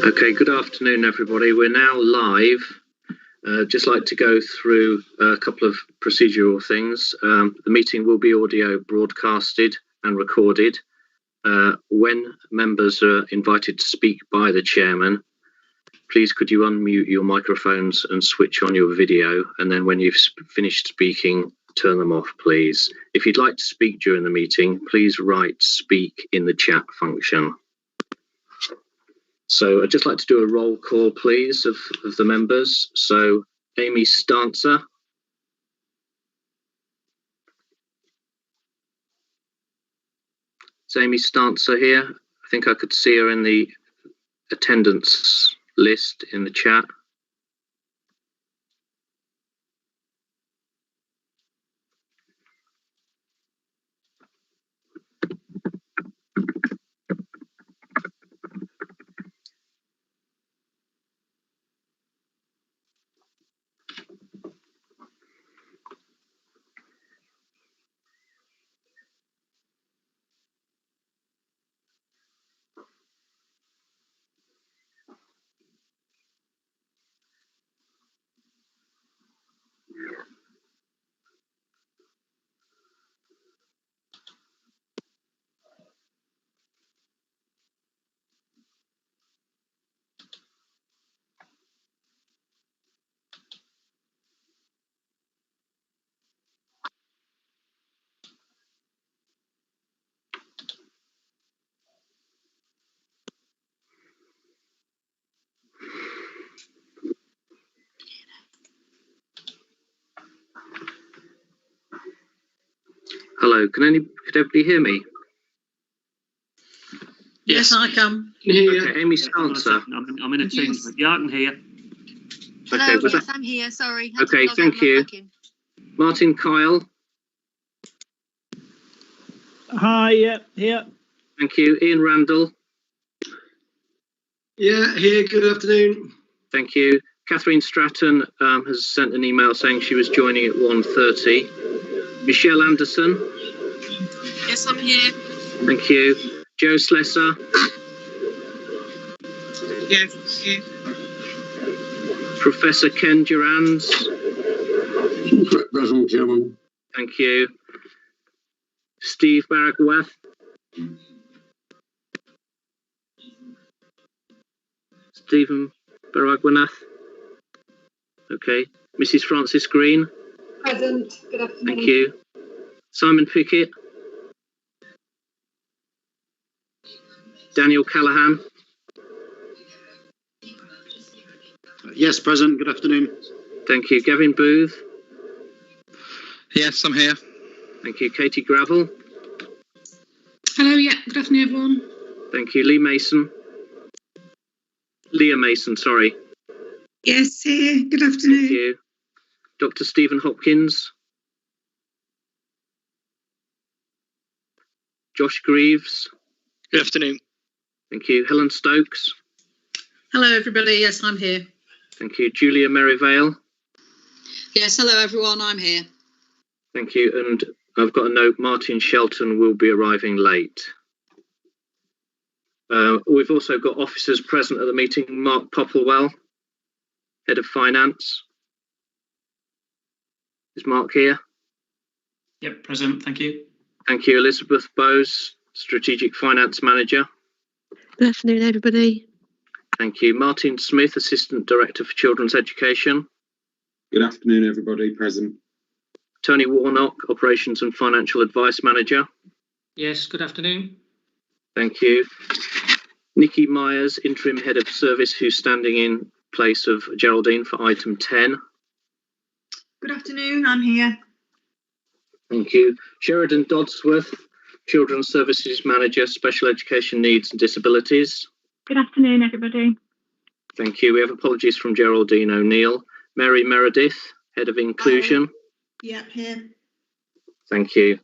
Okay, good afternoon, everybody. We're now live. Just like to go through a couple of procedural things. The meeting will be audio broadcasted and recorded. When members are invited to speak by the chairman, please could you unmute your microphones and switch on your video, and then when you've finished speaking, turn them off, please. If you'd like to speak during the meeting, please write "speak" in the chat function. So I'd just like to do a roll call, please, of the members. So Amy Stancer. Is Amy Stancer here? I think I could see her in the attendance list in the chat. Hello, could everybody hear me? Yes, I can. Okay, Amy Stancer. I'm in a Teams, but yeah, I can hear. Hello, Okay, I'm here, sorry. Okay, thank you. Martin Kyle. Hi, yeah, here. Thank you. Ian Randall. Yeah, here, good afternoon. Thank you. Catherine Stratton has sent an email saying she was joining at 1:30. Michelle Anderson. Yes, I'm here. Thank you. Joe Slesser. Yes, here. Professor Ken Durans. Present, Chairman. Thank you. Steve Baragwath. Stephen Baragwanath. Okay. Mrs. Francis Green. Present, good afternoon. Thank you. Simon Pickett. Daniel Callahan. Yes, present, good afternoon. Thank you. Gavin Booth. Yes, I'm here. Thank you. Katie Gravel. Hello, yeah, good afternoon, everyone. Thank you. Leah Mason, sorry. Yes, here, good Thank afternoon. you. Dr. Stephen Hopkins. Josh Greaves. Good afternoon. Thank you. Helen Stokes. Hello, everybody. Yes, I'm here. Thank you. Julia Merivale. Yes, hello, everyone. I'm here. Thank you. And I've got a note, Martin Shelton will be arriving late. We've also got officers present at the meeting. Mark Popplewell, Head of Finance. Is Mark here? Yep, present. Thank you. Thank you. Elizabeth Bowes, Strategic Finance Manager. Good afternoon, everybody. Thank you. Martin Smith, Assistant Director for Children's Education. Good afternoon, everybody. Present. Tony Warnock, Operations and Financial Advice Manager. Yes, good afternoon. Thank you. Nikki Myers, Interim Head of Service, who's standing in place of Geraldine for item 10. Good afternoon, I'm here. Thank you. Sheridan Dodsworth, Children's Services Manager, Special Education Needs and Disabilities. Good afternoon, everybody. Thank you. We have apologies from Geraldine O'Neill. Mary Meredith, Head of Inclusion. Yep, here. Thank you.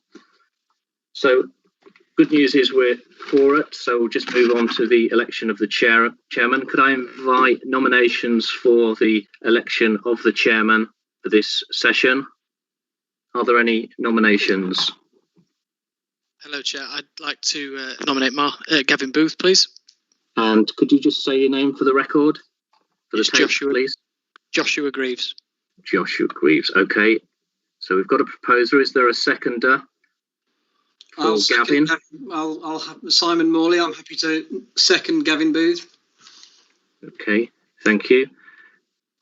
So, good news is we're for it, so we'll just move on to the election of the chairman. Could I invite nominations for the election of the chairman for this session? Are there any nominations? Hello, Chair. I'd like to nominate Gavin Booth, please. And could you just say your name for the record? For the It's tape, Joshua. please. Joshua Greaves. Joshua Greaves. Okay. So we've got a proposer. Is there a seconder? I'll Gavin. I'll have Simon Morley. I'm happy to second Gavin Booth. Okay. Thank you.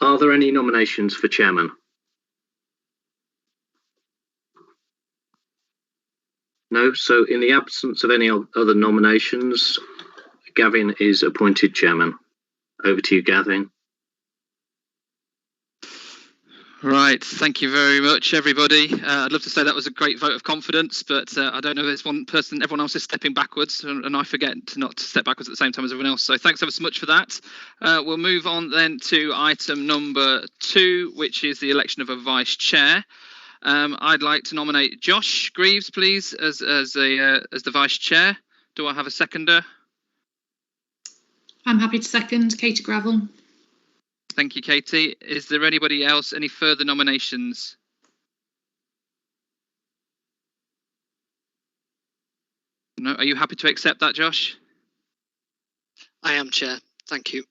Are there any nominations for chairman? No. So in the absence of any other nominations, Gavin is appointed chairman. Over to you, Gavin. Right, thank you very much, everybody. I'd love to say that was a great vote of confidence, but I don't know, there's one person, everyone else is stepping backwards, and I forget to not step backwards at the same time as everyone else. So thanks ever so much for that. We'll move on then to item number 2, which is the election of a vice chair. I'd like to nominate Josh Greaves, please, as the vice chair. Do I have a seconder? I'm happy to second Katie Gravel. Thank you, Katie. Is there anybody else, any further nominations? No. Are you happy to accept that, Josh? I am, Chair. Thank you.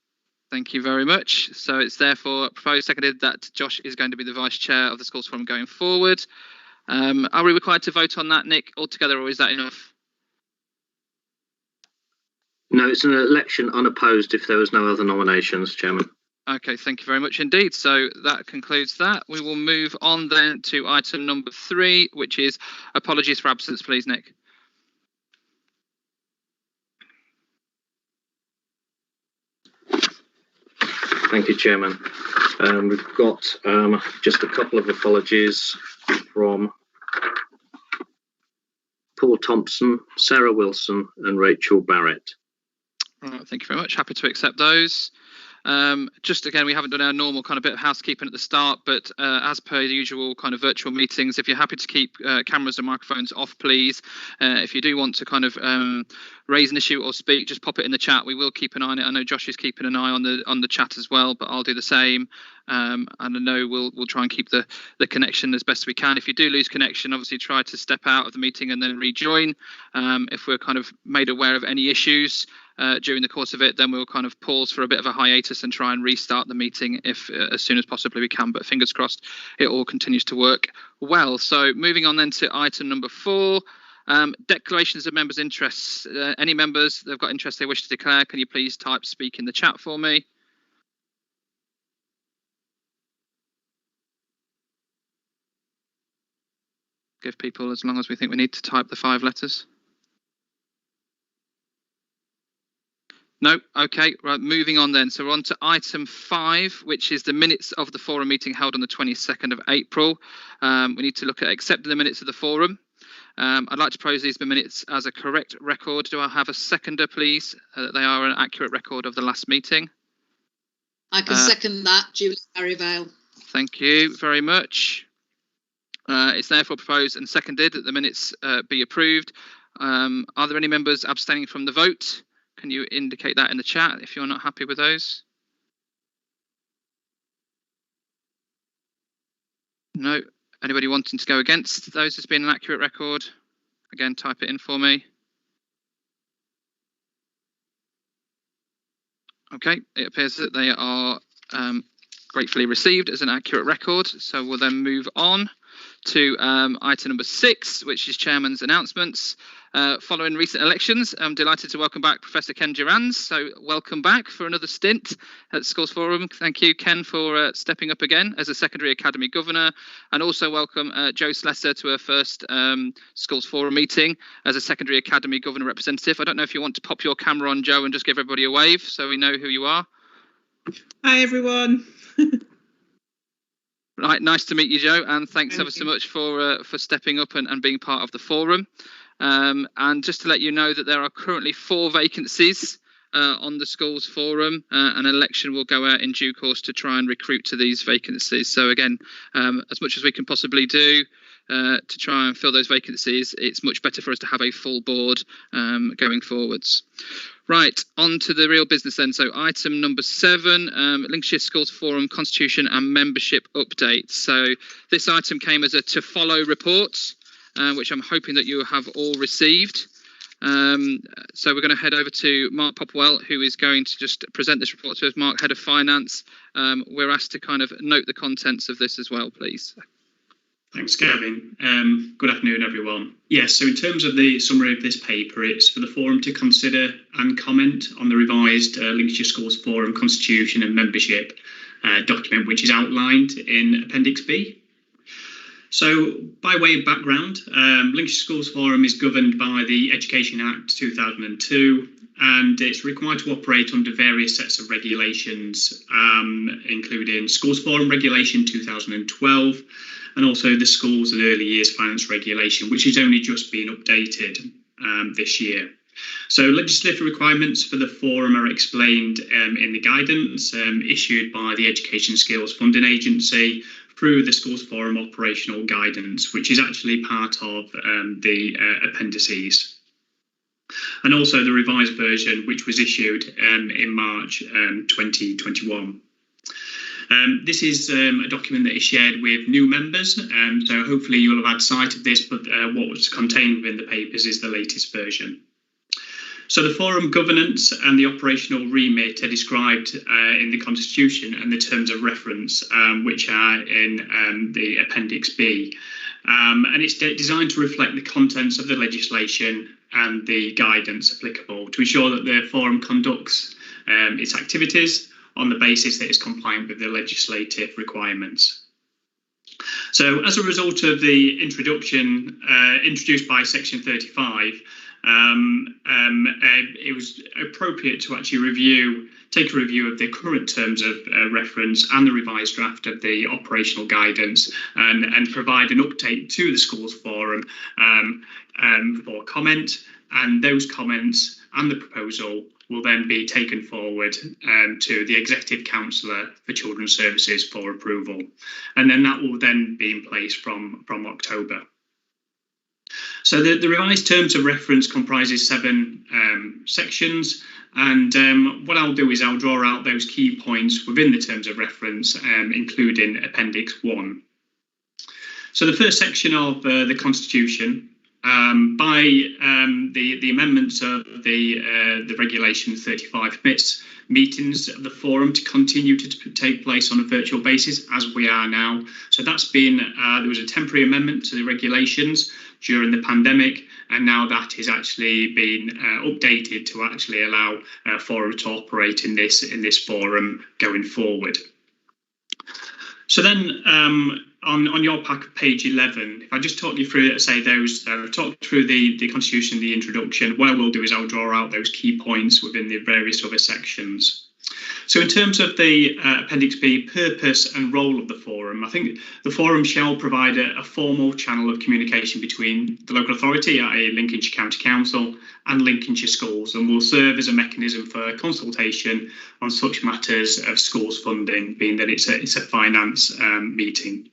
Thank you very much. So it's therefore proposed, seconded, that Josh is going to be the vice chair of the Schools Forum going forward. Are we required to vote on that, Nick, altogether, or is that enough? No, it's an election unopposed if there was no other nominations, Chairman. Okay, thank you very much indeed. So that concludes that. We will move on then to item number 3, which is apologies for absence, please, Nick. Thank you, Chairman. We've got just a couple of apologies from Paul Thompson, Sarah Wilson and Rachel Barrett. All right, thank you very much. Happy to accept those. Just again, we haven't done our normal kind of bit of housekeeping at the start, but as per the usual kind of virtual meetings, if you're happy to keep cameras and microphones off, please. If you do want to kind of raise an issue or speak, just pop it in the chat. We will keep an eye on it. I know Josh is keeping an eye on the chat as well, but I'll do the same. And I know we'll try and keep the connection as best we can. If you do lose connection, obviously try to step out of the meeting and then rejoin. If we're kind of made aware of any issues during the course of it, then we'll kind of pause for a bit of a hiatus and try and restart the meeting if as soon as possibly we can. But fingers crossed, it all continues to work well. So moving on then to item number 4. Declarations of members' interests. Any members that have got interest they wish to declare, can you please type speak in the chat for me? Give people as long as we think we need to type the 5 letters. No, okay, right, moving on then. So we're on to item 5, which is the minutes of the forum meeting held on the 22nd of April. We need to look at accepting the minutes of the forum. I'd like to propose these minutes as a correct record. Do I have a seconder, please? That they are an accurate record of the last meeting. I can second that, Julie Barryvale. Thank you very much. It's therefore proposed and seconded that the minutes be approved. Are there any members abstaining from the vote? Can you indicate that in the chat if you're not happy with those? No. Anybody wanting to go against those as being an accurate record? Again, type it in for me. Okay, it appears that they are gratefully received as an accurate record. So we'll then move on to item number 6, which is Chairman's announcements. Following recent elections, I'm delighted to welcome back Professor Ken Durans. So welcome back for another stint at Schools Forum. Thank you, Ken, for stepping up again as a secondary academy governor, and also welcome Jo Slessor to her first Schools Forum meeting as a secondary academy governor representative. I don't know if you want to pop your camera on, Jo, and just give everybody a wave so we know who you are. Hi, everyone. Right, nice to meet you, Jo, and thanks ever so much for stepping up and being part of the forum. And just to let you know that there are currently 4 vacancies on the Schools Forum. An election will go out in due course to try and recruit to these vacancies. So again, as much as we can possibly do to try and fill those vacancies, it's much better for us to have a full board going forwards. Right, on to the real business then. So item number 7, Lincolnshire Schools Forum Constitution and Membership Update. So this item came as a to follow report, which I'm hoping that you have all received. So we're going to head over to Mark Popwell, who is going to just present this report to us. Mark, Head of Finance. We're asked to kind of note the contents of this as well, please. Thanks, Gavin. Good afternoon, everyone. Yes, so in terms of the summary of this paper, it's for the forum to consider and comment on the revised Lincolnshire Schools Forum Constitution and Membership document, which is outlined in Appendix B. So, by way of background, Lincolnshire Schools Forum is governed by the Education Act 2002, and it's required to operate under various sets of regulations, including Schools Forum Regulation 2012, and also the Schools and Early Years Finance Regulation, which has only just been updated this year. So legislative requirements for the forum are explained in the guidance issued by the Education Skills Funding Agency through the Schools Forum operational guidance, which is actually part of the appendices. And also the revised version, which was issued in March 2021. This is a document that is shared with new members, so hopefully you'll have had sight of this, but what was contained within the papers is the latest version. So the forum governance and the operational remit are described in the Constitution and the terms of reference, which are in the Appendix B. And it's designed to reflect the contents of the legislation and the guidance applicable to ensure that the forum conducts its activities on the basis that it's compliant with the legislative requirements. So as a result of the introduction introduced by Section 35, it was appropriate to actually take a review of the current terms of reference and the revised draft of the operational guidance and provide an update to the Schools Forum for comment, and those comments and the proposal will then be taken forward to the Executive Councillor for Children's Services for approval. And then that will then be in place from October. So the revised terms of reference comprises 7 sections, and what I'll do is I'll draw out those key points within the terms of reference, including Appendix 1. So the first section of the Constitution, by the amendments of the Regulation 35 permits meetings of the forum to continue to take place on a virtual basis as we are now. So that's been, there was a temporary amendment to the regulations during the pandemic, and now that has actually been updated to actually allow forum to operate in this forum going forward. So then on your pack of page 11, if I just talk you through, say, those, talk through the Constitution, the introduction, what I will do is I'll draw out those key points within the various other sections. So in terms of the Appendix B, purpose and role of the forum, I think the forum shall provide a formal channel of communication between the local authority, i.e. Lincolnshire County Council, and Lincolnshire Schools, and will serve as a mechanism for consultation on such matters of schools funding, being that it's a finance meeting.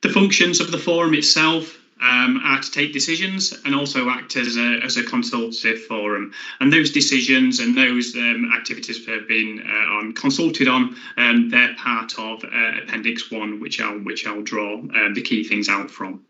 The functions of the forum itself are to take decisions and also act as a consultative forum, and those decisions and those activities have been consulted on, they're part of Appendix 1, which I'll draw the key things out from.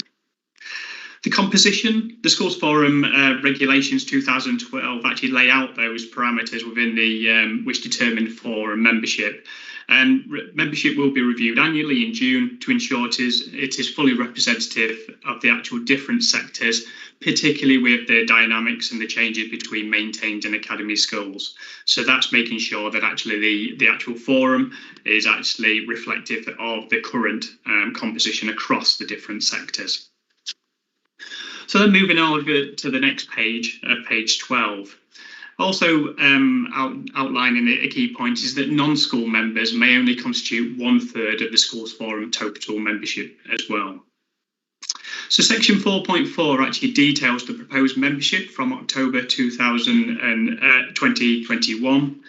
The composition, the Schools Forum Regulations 2012 actually lay out those parameters within the which determine forum membership. And membership will be reviewed annually in June to ensure it is fully representative of the actual different sectors, particularly with the dynamics and the changes between maintained and academy schools. So that's making sure that actually the actual forum is actually reflective of the current composition across the different sectors. So then moving on to the next page, page 12. Also outlining a key point is that non-school members may only constitute 1/3 of the Schools Forum total membership as well. So section 4.4 actually details the proposed membership from October 2021.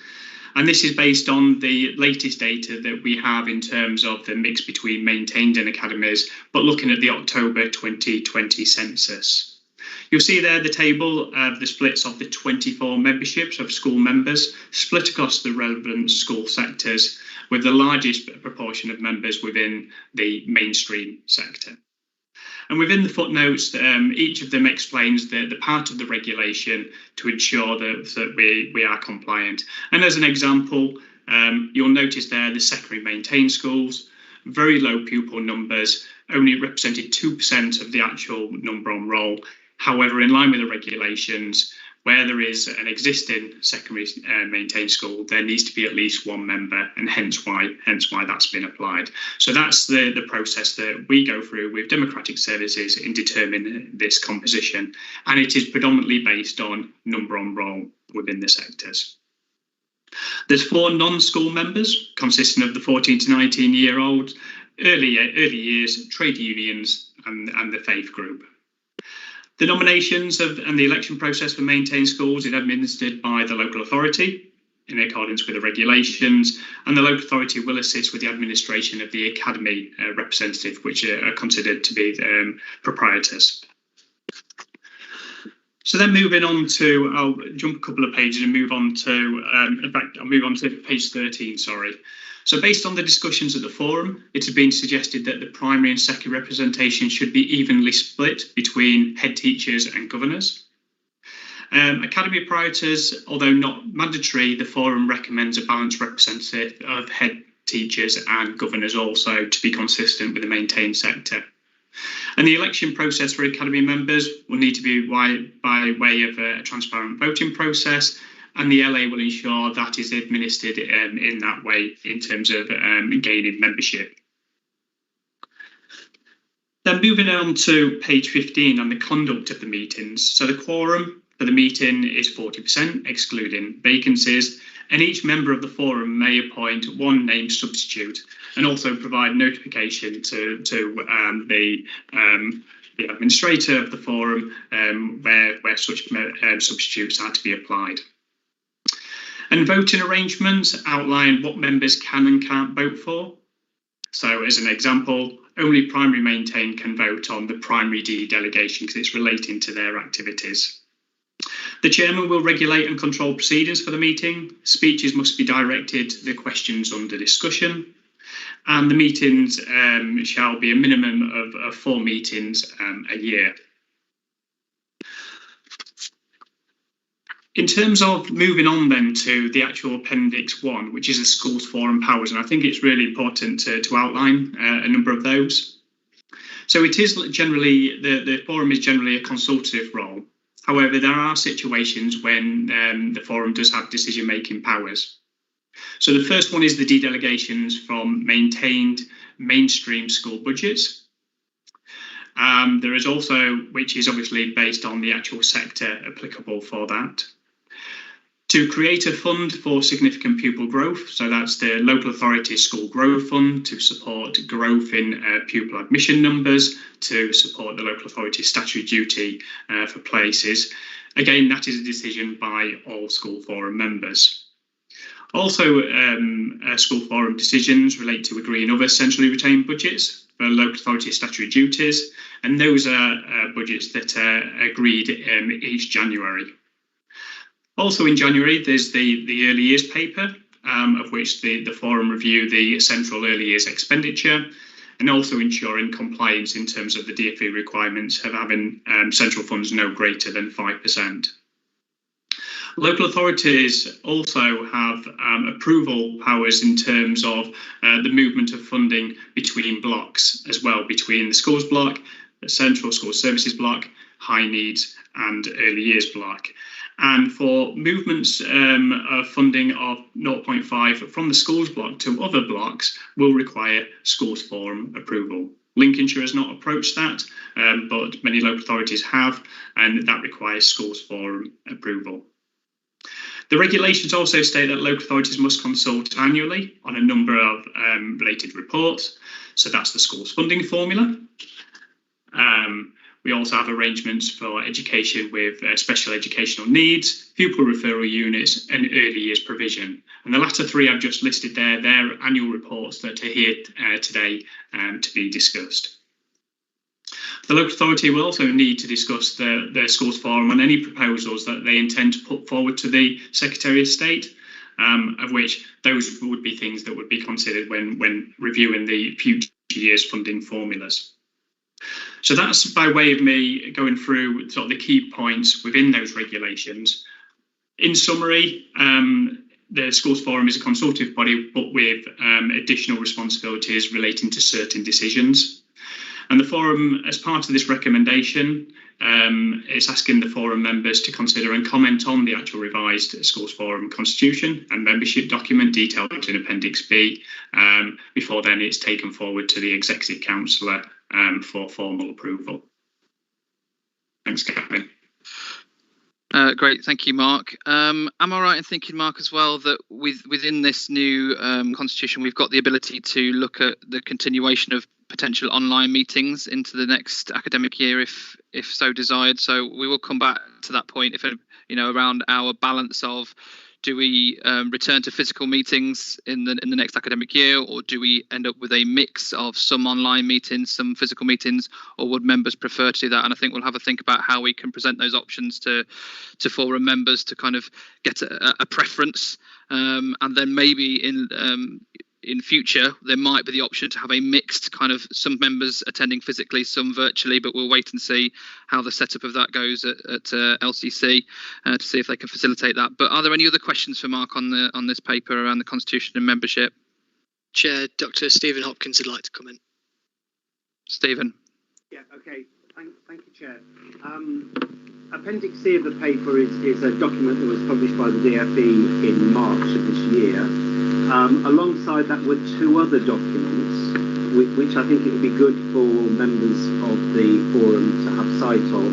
And this is based on the latest data that we have in terms of the mix between maintained and academies, but looking at the October 2020 census. You'll see there the table of the splits of the 24 memberships of school members split across the relevant school sectors, with the largest proportion of members within the mainstream sector. And within the footnotes, each of them explains the part of the regulation to ensure that we are compliant. And as an example, you'll notice there the secondary maintained schools, very low pupil numbers, only represented 2% of the actual number on roll. However, in line with the regulations, where there is an existing secondary maintained school, there needs to be at least one member, and hence why that's been applied. So that's the process that we go through with Democratic Services in determining this composition, and it is predominantly based on number on roll within the sectors. There's 4 non-school members consisting of the 14 to 19-year-old, early years, trade unions, and the faith group. The nominations and the election process for maintained schools is administered by the local authority in accordance with the regulations, and the local authority will assist with the administration of the academy representative, which are considered to be proprietors. So then moving on to, I'll jump a couple of pages and move on to, in fact, I'll move on to page 13, sorry. So based on the discussions at the forum, it has been suggested that the primary and secondary representation should be evenly split between head teachers and governors. Academy proprietors, although not mandatory, the forum recommends a balanced representative of head teachers and governors also to be consistent with the maintained sector. And the election process for academy members will need to be by way of a transparent voting process, and the LA will ensure that is administered in that way in terms of gaining membership. Then moving on to page 15 on the conduct of the meetings. So the quorum for the meeting is 40%, excluding vacancies, and each member of the forum may appoint one named substitute and also provide notification to the administrator of the forum where such substitutes are to be applied. And voting arrangements outline what members can and can't vote for. So as an example, only primary maintained can vote on the primary D delegation because it's relating to their activities. The chairman will regulate and control proceedings for the meeting. Speeches must be directed to the questions under discussion. And the meetings shall be a minimum of 4 meetings a year. In terms of moving on then to the actual Appendix 1, which is the Schools Forum powers, and I think it's really important to outline a number of those. So it is generally, the forum is generally a consultative role. However, there are situations when the forum does have decision-making powers. So the first one is the dedelegations from maintained mainstream school budgets. There is also, which is obviously based on the actual sector applicable for that. To create a fund for significant pupil growth, so that's the local authority school growth fund to support growth in pupil admission numbers, to support the local authority statutory duty for places. Again, that is a decision by all school forum members. Also, school forum decisions relate to agreeing other centrally retained budgets for local authority statutory duties, and those are budgets that are agreed each January. Also in January, there's the early years paper, of which the forum review the central early years expenditure, and also ensuring compliance in terms of the DfE requirements of having central funds no greater than 5%. Local authorities also have approval powers in terms of the movement of funding between blocks as well, between the schools block, the central school services block, high needs and early years block. And for movements of funding of 0.5 from the schools block to other blocks will require schools forum approval. Lincolnshire has not approached that, but many local authorities have, and that requires schools forum approval. The regulations also state that local authorities must consult annually on a number of related reports. So that's the schools funding formula. We also have arrangements for education with special educational needs, pupil referral units and early years provision. And the latter 3 I've just listed there, they're annual reports that are here today to be discussed. The local authority will also need to discuss the schools forum on any proposals that they intend to put forward to the Secretary of State, of which those would be things that would be considered when reviewing the future years funding formulas. So that's by way of me going through sort of the key points within those regulations. In summary, the Schools Forum is a consultative body, but with additional responsibilities relating to certain decisions. And the Forum, as part of this recommendation, is asking the Forum members to consider and comment on the actual revised Schools Forum constitution and membership document detailed in Appendix B. Before then, it's taken forward to the Executive Councillor for formal approval. Thanks, Gavin. Great, thank you, Mark. Am I right in thinking, Mark, as well, that within this new constitution, we've got the ability to look at the continuation of potential online meetings into the next academic year, if so desired? So we will come back to that point, if around our balance of, do we return to physical meetings in the next academic year, or do we end up with a mix of some online meetings, some physical meetings, or would members prefer to do that? And I think we'll have a think about how we can present those options to forum members to kind of get a preference, and then maybe in future there might be the option to have a mixed kind of, some members attending physically, some virtually, but we'll wait and see how the setup of that goes at LCC to see if they can facilitate that. But are there any other questions for Mark on this paper around the constitution and membership? Chair, Dr. Stephen Hopkins would like to comment. Stephen. Yeah, okay. Thank you, Chair. Appendix C of the paper is a document that was published by the DFE in March of this year. Alongside that were two other documents, which I think it would be good for members of the forum to have sight of.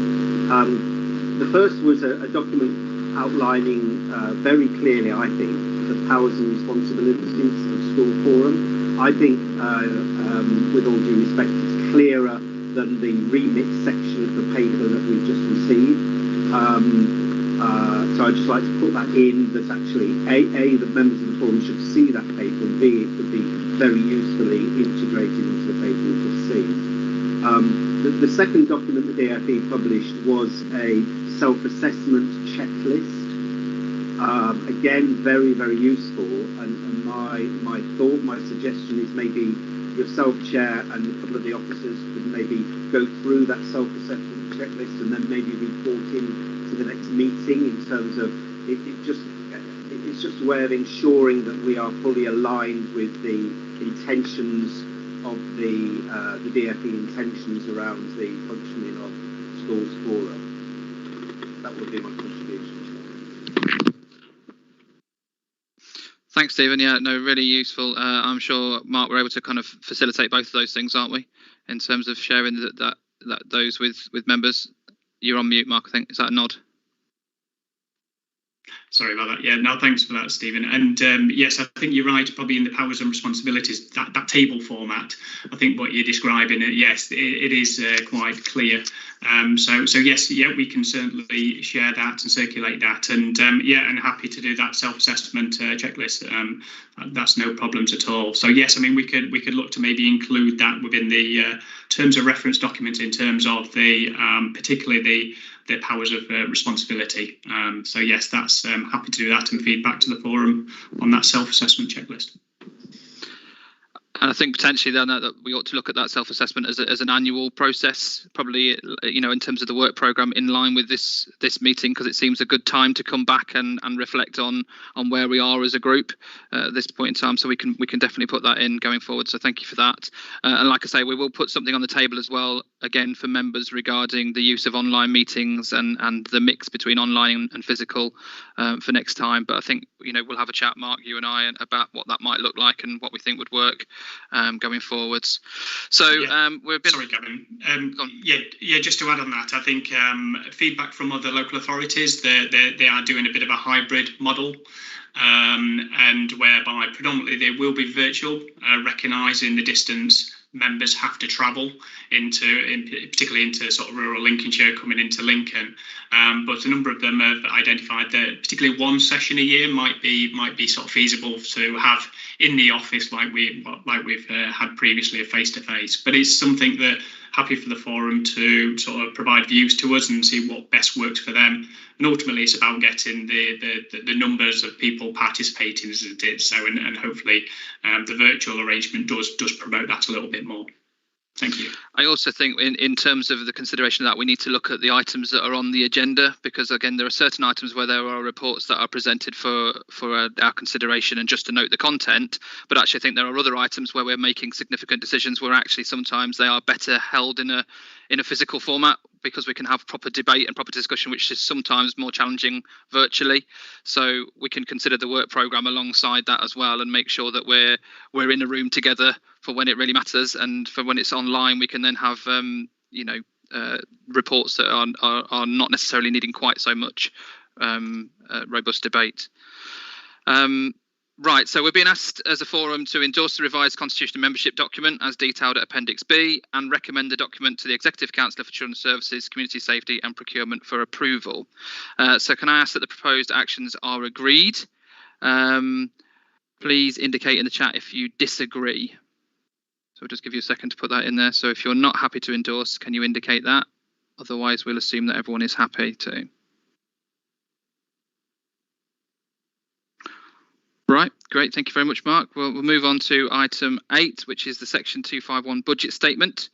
The first was a document outlining very clearly, I think, the powers and responsibilities of School Forum. I think, with all due respect, it's clearer than the remit section of the paper that we've just received. So I'd just like to put that in, that actually, A, the members of the forum should see that paper, and B, it would be very usefully integrated into the paper we've just seen. The second document the DFE published was a self-assessment checklist. Again, very, very useful, and my thought, my suggestion is maybe yourself, Chair, and a couple of the officers could maybe go through that self-assessment checklist and then maybe report in to the next meeting, in terms of it's just a way of ensuring that we are fully aligned with the intentions of the DFE intentions around the functioning of Schools Forum. That would be my contribution. Thanks, Stephen. Yeah, no, really useful. I'm sure, Mark, we're able to kind of facilitate both of those things, aren't we, in terms of sharing those with members. You're on mute, Mark, I think. Is that a nod? Sorry about that. Yeah, no, thanks for that, Stephen. And yes, I think you're right, probably in the powers and responsibilities, that table format, I think what you're describing, yes, it is quite clear. So yes, yeah, we can certainly share that and circulate that. And yeah, and happy to do that self-assessment checklist. That's no problems at all. So yes, I mean, we could look to maybe include that within the terms of reference document, in terms of the particularly the powers of responsibility. So yes, that's happy to do that and feed back to the forum on that self-assessment checklist. And I think potentially then that we ought to look at that self-assessment as an annual process, probably, in terms of the work programme, in line with this meeting, because it seems a good time to come back and reflect on where we are as a group at this point in time. So we can definitely put that in going forward. So thank you for that. And like I say, we will put something on the table as well, again, for members regarding the use of online meetings and the mix between online and physical for next time. But I think, we'll have a chat, Mark, you and I, about what that might look like and what we think would work going forwards. So we've been... Sorry, Gavin. Yeah, just to add on that, I think feedback from other local authorities, they are doing a bit of a hybrid model, and whereby predominantly they will be virtual, recognising the distance members have to travel particularly into sort of rural Lincolnshire, coming into Lincoln. But a number of them have identified that particularly one session a year might be sort of feasible to have in the office, like we've had previously, a face-to-face. But it's something that happy for the forum to sort of provide views to us and see what best works for them. And ultimately, it's about getting the numbers of people participating as it did. So, and hopefully, the virtual arrangement does promote that a little bit more. Thank you. I also think in terms of the consideration of that, we need to look at the items that are on the agenda, because again, there are certain items where there are reports that are presented for our consideration and just to note the content. But actually, I think there are other items where we're making significant decisions where actually sometimes they are better held in a physical format, because we can have proper debate and proper discussion, which is sometimes more challenging virtually. So we can consider the work programme alongside that as well, and make sure that we're in a room together for when it really matters, and for when it's online, we can then have reports that are not necessarily needing quite so much robust debate. Right, so we're being asked as a forum to endorse the revised constitutional membership document as detailed at Appendix B, and recommend the document to the Executive Council for Children's Services, Community Safety and Procurement for approval. So can I ask that the proposed actions are agreed? Please indicate in the chat if you disagree. So we'll just give you a second to put that in there. So if you're not happy to endorse, can you indicate that? Otherwise, we'll assume that everyone is happy to. Right, great. Thank you very much, Mark. We'll move on to item 8, which is the section 251 budget statement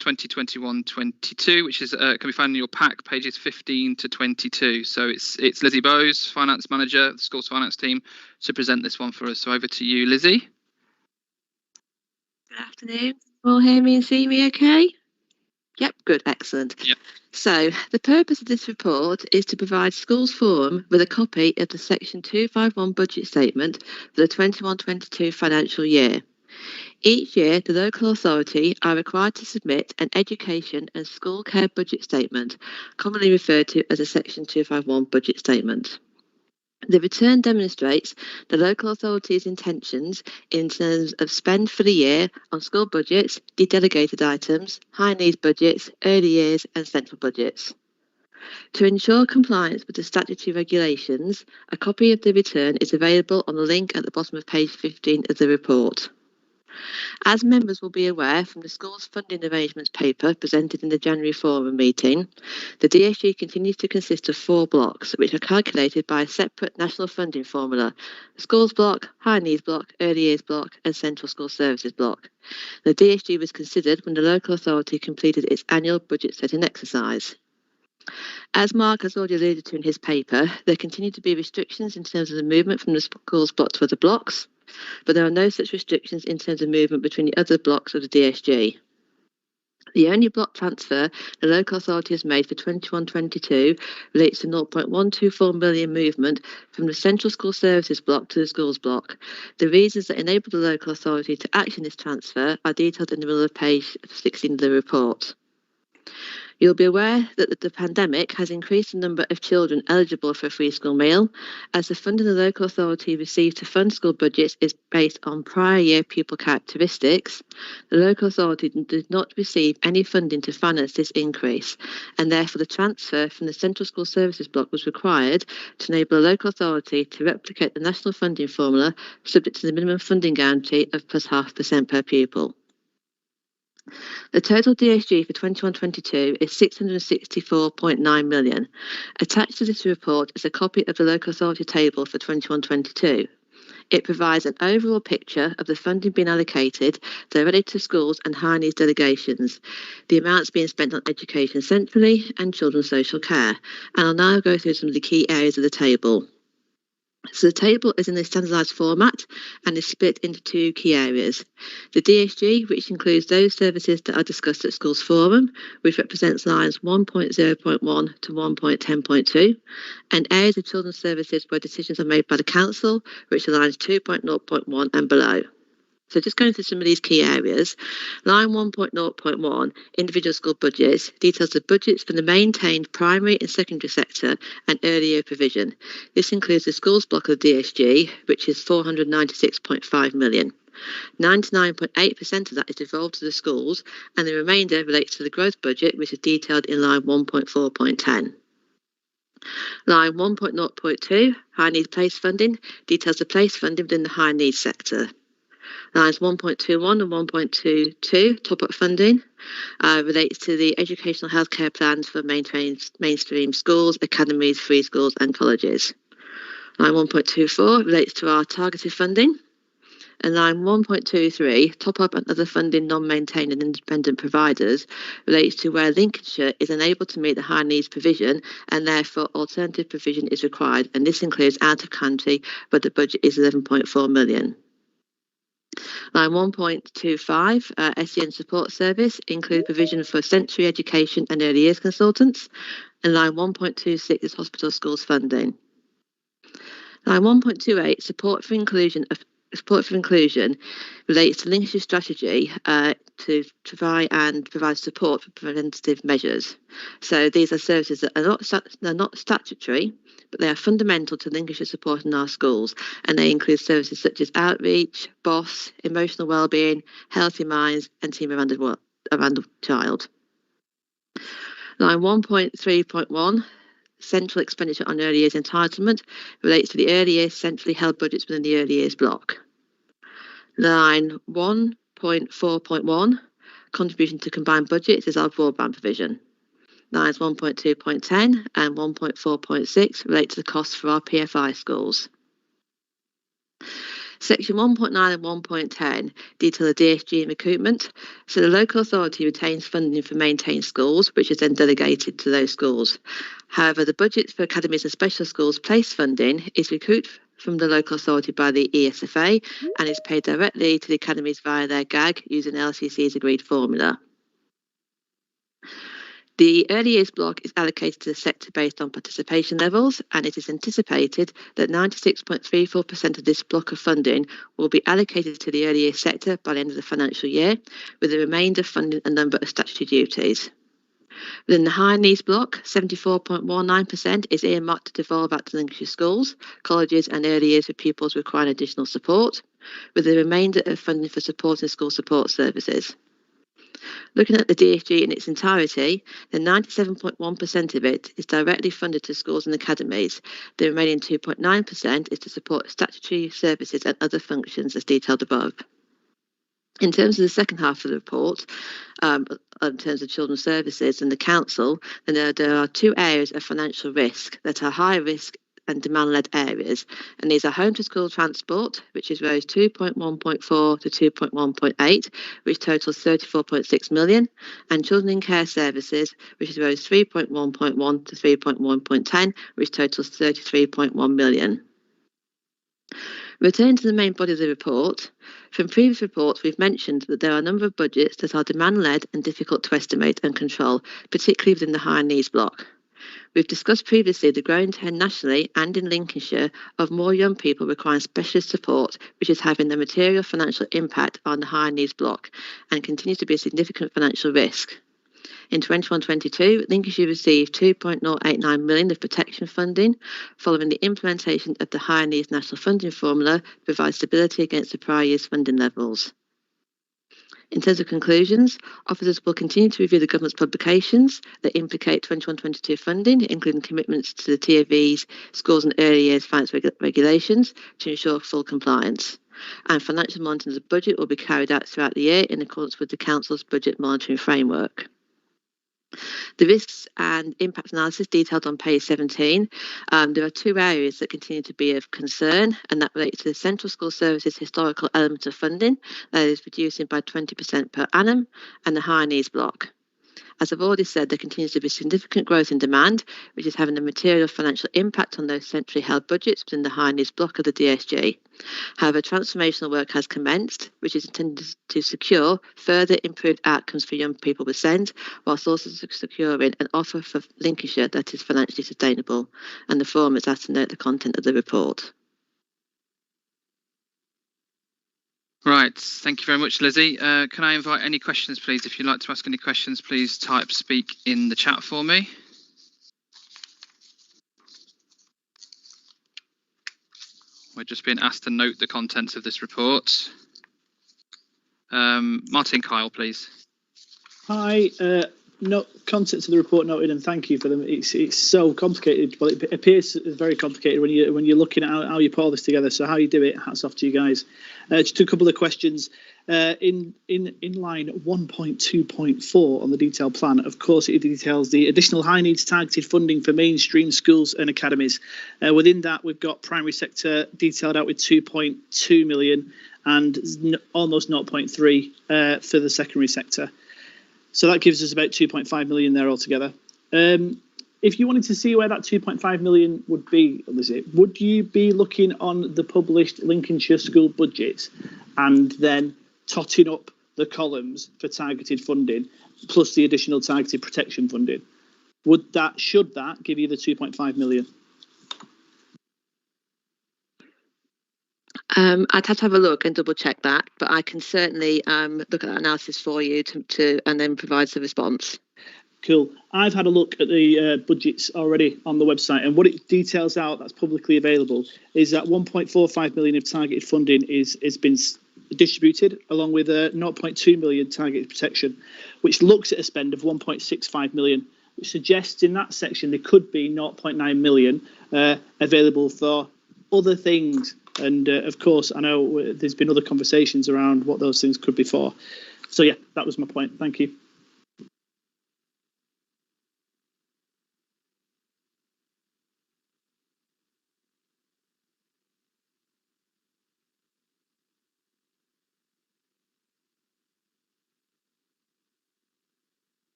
2021-22, which is can be found in your pack, pages 15 to 22. So it's Lizzie Bowes, finance manager, the school's finance team, to present this one for us. So over to you, Lizzie. Good afternoon. All hear me and see me okay? Yep, good, excellent. Yep. So the purpose of this report is to provide Schools Forum with a copy of the Section 251 budget statement for the 21-22 financial year. Each year, the local authority are required to submit an education and school care budget statement, commonly referred to as a Section 251 budget statement. The return demonstrates the local authority's intentions in terms of spend for the year on school budgets, dedelegated items, high needs budgets, early years and central budgets. To ensure compliance with the statutory regulations, a copy of the return is available on the link at the bottom of page 15 of the report. As members will be aware from the school's funding arrangements paper presented in the January forum meeting, the DSG continues to consist of 4 blocks, which are calculated by a separate national funding formula: the schools block, high needs block, early years block and central school services block. The DSG was considered when the local authority completed its annual budget setting exercise. As Mark has already alluded to in his paper, there continue to be restrictions in terms of the movement from the schools block to other blocks, but there are no such restrictions in terms of movement between the other blocks of the DSG. The only block transfer the local authority has made for 21-22 relates to 0.124 million movement from the Central School Services block to the schools block. The reasons that enable the local authority to action this transfer are detailed in the middle of page 16 of the report. You'll be aware that the pandemic has increased the number of children eligible for a free school meal, as the funding the local authority receives to fund school budgets is based on prior year pupil characteristics. The local authority did not receive any funding to finance this increase, and therefore the transfer from the Central School Services block was required to enable the local authority to replicate the national funding formula subject to the minimum funding guarantee of plus 0.5% per pupil. The total DSG for 21-22 is 664.9 million. Attached to this report is a copy of the local authority table for 21-22. It provides an overall picture of the funding being allocated directly to schools and high needs delegations, the amounts being spent on education centrally and children's social care. And I'll now go through some of the key areas of the table. So the table is in the standardised format and is split into 2 key areas. The DSG, which includes those services that are discussed at Schools Forum, which represents lines 1.0.1 to 1.10.2, and areas of children's services where decisions are made by the Council, which are lines 2.0.1 and below. So just going through some of these key areas, line 1.0.1, individual school budgets, details the budgets for the maintained primary and secondary sector and early year provision. This includes the schools block of the DSG, which is 496.5 million. 99.8% of that is devolved to the schools, and the remainder relates to the growth budget, which is detailed in line 1.4.10. Line 1.0.2, high needs place funding, details the place funding within the high needs sector. Lines 1.21 and 1.22, top-up funding, relates to the educational healthcare plans for mainstream schools, academies, free schools and colleges. Line 1.24 relates to our targeted funding. And line 1.23, top up and other funding non-maintained and independent providers, relates to where Lincolnshire is unable to meet the high needs provision and therefore alternative provision is required. And this includes out of country, but the budget is 11.4 million. Line 1.25, SEN support service, include provision for sensory education and early years consultants. And line 1.26 is hospital schools funding. Line 1.28, support for inclusion relates to Lincolnshire strategy to try and provide support for preventative measures. So these are services that are not statutory, but they are fundamental to Lincolnshire support in our schools, and they include services such as outreach, BOSS, emotional wellbeing, healthy minds, and team around the child. Line 1.3.1, central expenditure on early years entitlement, relates to the early years centrally held budgets within the early years block. Line 1.4.1, contribution to combined budgets, is our broadband provision. Lines 1.2.10 and 1.4.6 relate to the costs for our PFI schools. Section 1.9 and 1.10 detail the DSG and recoupment. So the local authority retains funding for maintained schools, which is then delegated to those schools. However, the budget for academies and special schools place funding is recouped from the local authority by the ESFA and is paid directly to the academies via their GAG using LCC's agreed formula. The early years block is allocated to the sector based on participation levels, and it is anticipated that 96.34% of this block of funding will be allocated to the early years sector by the end of the financial year, with the remainder funding a number of statutory duties. Within the high needs block, 74.19% is earmarked to devolve out to Lincolnshire schools, colleges and early years for pupils requiring additional support, with the remainder of funding for supporting school support services. Looking at the DSG in its entirety, then 97.1% of it is directly funded to schools and academies. The remaining 2.9% is to support statutory services and other functions as detailed above. In terms of the second half of the report, in terms of children's services and the council, then there are two areas of financial risk that are high risk and demand-led areas, and these are home to school transport, which is rows 2.1.4 to 2.1.8, which totals 34.6 million, and children in care services, which is rows 3.1.1 to 3.1.10, which totals 33.1 million. Returning to the main body of the report, from previous reports we've mentioned that there are a number of budgets that are demand-led and difficult to estimate and control, particularly within the high needs block. We've discussed previously the growing trend nationally and in Lincolnshire of more young people requiring specialist support, which is having a material financial impact on the high needs block and continues to be a significant financial risk. In 21-22, Lincolnshire received 2.089 million of protection funding following the implementation of the high needs national funding formula to provide stability against the prior year's funding levels. In terms of conclusions, officers will continue to review the government's publications that implicate 21-22 funding, including commitments to the TOV's schools and early years finance regulations to ensure full compliance. And financial monitoring of the budget will be carried out throughout the year in accordance with the Council's budget monitoring framework. The risks and impact analysis detailed on page 17. There are two areas that continue to be of concern, and that relates to the Central School Services historical element of funding, that is reducing by 20% per annum, and the high needs block. As I've already said, there continues to be significant growth in demand, which is having a material financial impact on those centrally held budgets within the high needs block of the DSG. However, transformational work has commenced, which is intended to secure further improved outcomes for young people with SEND, whilst also securing an offer for Lincolnshire that is financially sustainable. And the forum is asked to note the content of the report. Right, thank you very much, Lizzie. Can I invite any questions, please? If you'd like to ask any questions, please type speak in the chat for me. We're just being asked to note the contents of this report. Martin Kyle, please. Hi, contents of the report noted, and thank you for them. It's so complicated. Well, it appears very complicated when you're looking at how you put all this together. So how you do it, hats off to you guys. Just a couple of questions. In line 1.2.4 on the detailed plan, of course, it details the additional high needs targeted funding for mainstream schools and academies. Within that, we've got primary sector detailed out with 2.2 million. and almost 0.3 for the secondary sector. So that gives us about 2.5 million there altogether. If you wanted to see where that 2.5 million would be, Lizzie, would you be looking on the published Lincolnshire school budget and then totting up the columns for targeted funding plus the additional targeted protection funding? Should that give you the 2.5 million? I'd have to have a look and double check that, but I can certainly look at that analysis for you to and then provide the response. Cool. I've had a look at the budgets already on the website, and what it details out that's publicly available is that 1.45 million of targeted funding has been distributed, along with 0.2 million targeted protection, which looks at a spend of 1.65 million, which suggests in that section there could be 0.9 million available for other things. And of course, I know there's been other conversations around what those things could be for. So yeah, that was my point. Thank you.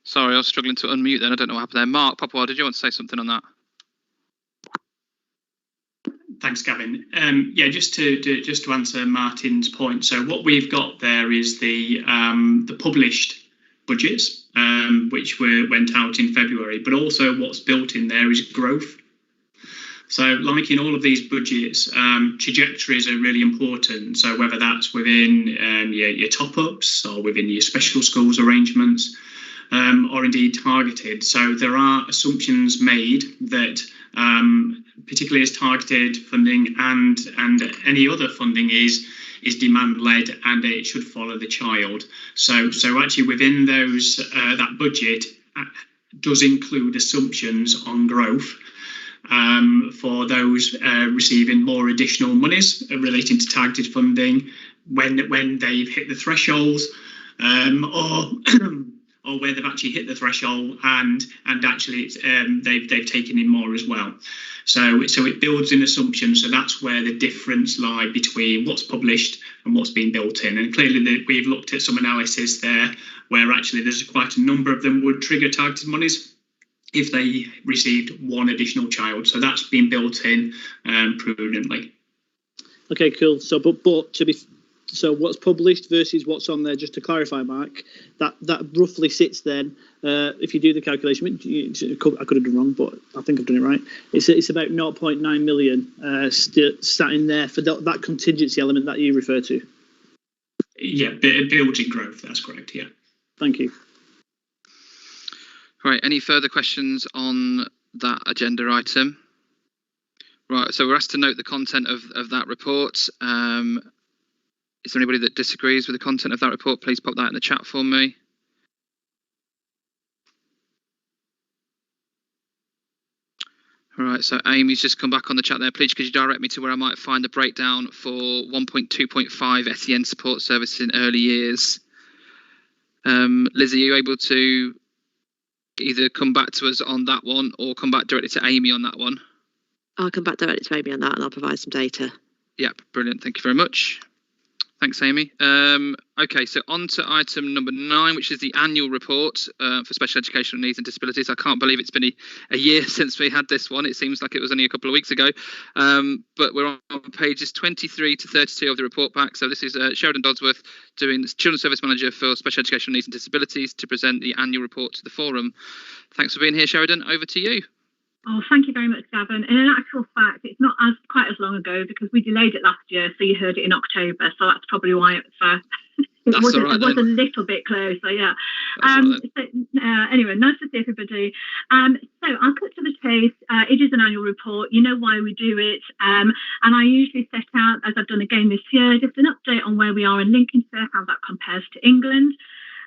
Sorry, I was struggling to unmute then. I don't know what happened there. Mark Popwell, did you want to say something on that? Thanks, Gavin. Yeah, just to answer Martin's point. So what we've got there is the published budgets, which went out in February, but also what's built in there is growth. So like in all of these budgets, trajectories are really important. So whether that's within your top-ups or within your special schools arrangements, or indeed targeted. So there are assumptions made that particularly as targeted funding and any other funding is demand-led and it should follow the child. So actually within those that budget does include assumptions on growth for those receiving more additional monies relating to targeted funding when they've hit the thresholds or where they've actually hit the threshold and actually they've taken in more as well. So it builds in assumptions. So that's where the difference lie between what's published and what's been built in. And clearly we've looked at some analysis there where actually there's quite a number of them would trigger targeted monies if they received one additional child. So that's been built in prudently. Okay, cool. So so what's published versus what's on there, just to clarify, Mark, that roughly sits then, if you do the calculation, I could have done wrong, but I think I've done it right. It's about 0.9 million sat in there for that contingency element that you refer to. Yeah, building growth, that's correct, yeah. Thank you. Right, any further questions on that agenda item? Right, so we're asked to note the content of that report. Is there anybody that disagrees with the content of that report? Please pop that in the chat for me. All right, so Amy's just come back on the chat there. Please could you direct me to where I might find the breakdown for 1.2.5 SEN support services in early years? Liz, are you able to either come back to us on that one or come back directly to Amy on that one? I'll come back directly to Amy on that and I'll provide some data. Yep, brilliant. Thank you very much. Thanks, Amy. Okay, so on to item number 9, which is the annual report for special educational needs and disabilities. I can't believe it's been a year since we had this one. It seems like it was only a couple of weeks ago. But we're on pages 23 to 32 of the report back. So this is Sheridan Dodsworth, doing Children's Service Manager for Special Educational Needs and Disabilities, to present the annual report to the forum. Thanks for being here, Sheridan. Over to you. Oh, thank you very much, Gavin. And in actual fact, it's not quite as long ago because we delayed it last year, so you heard it in October. So that's probably why it was a little bit closer, yeah. Anyway, nice to see everybody. So I'll cut to the chase. It is an annual report. You know why we do it. And I usually set out, as I've done again this year, just an update on where we are in Lincolnshire, how that compares to England.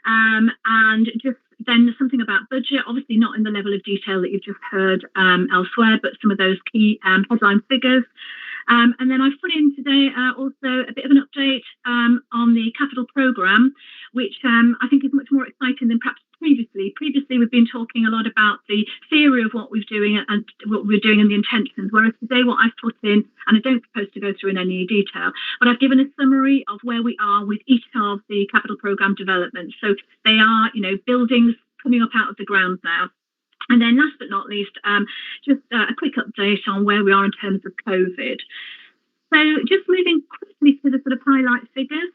And just then something about budget, obviously not in the level of detail that you've just heard elsewhere, but some of those key headline figures. And then I've put in today also a bit of an update on the capital programme, which I think is much more exciting than perhaps previously. Previously, we've been talking a lot about the theory of what we're doing and the intentions, whereas today what I've put in, and I don't propose to go through in any detail, but I've given a summary of where we are with each of the capital programme developments. So they are, buildings coming up out of the ground now. And then last but not least, just a quick update on where we are in terms of COVID. So just moving quickly to the sort of highlight figures.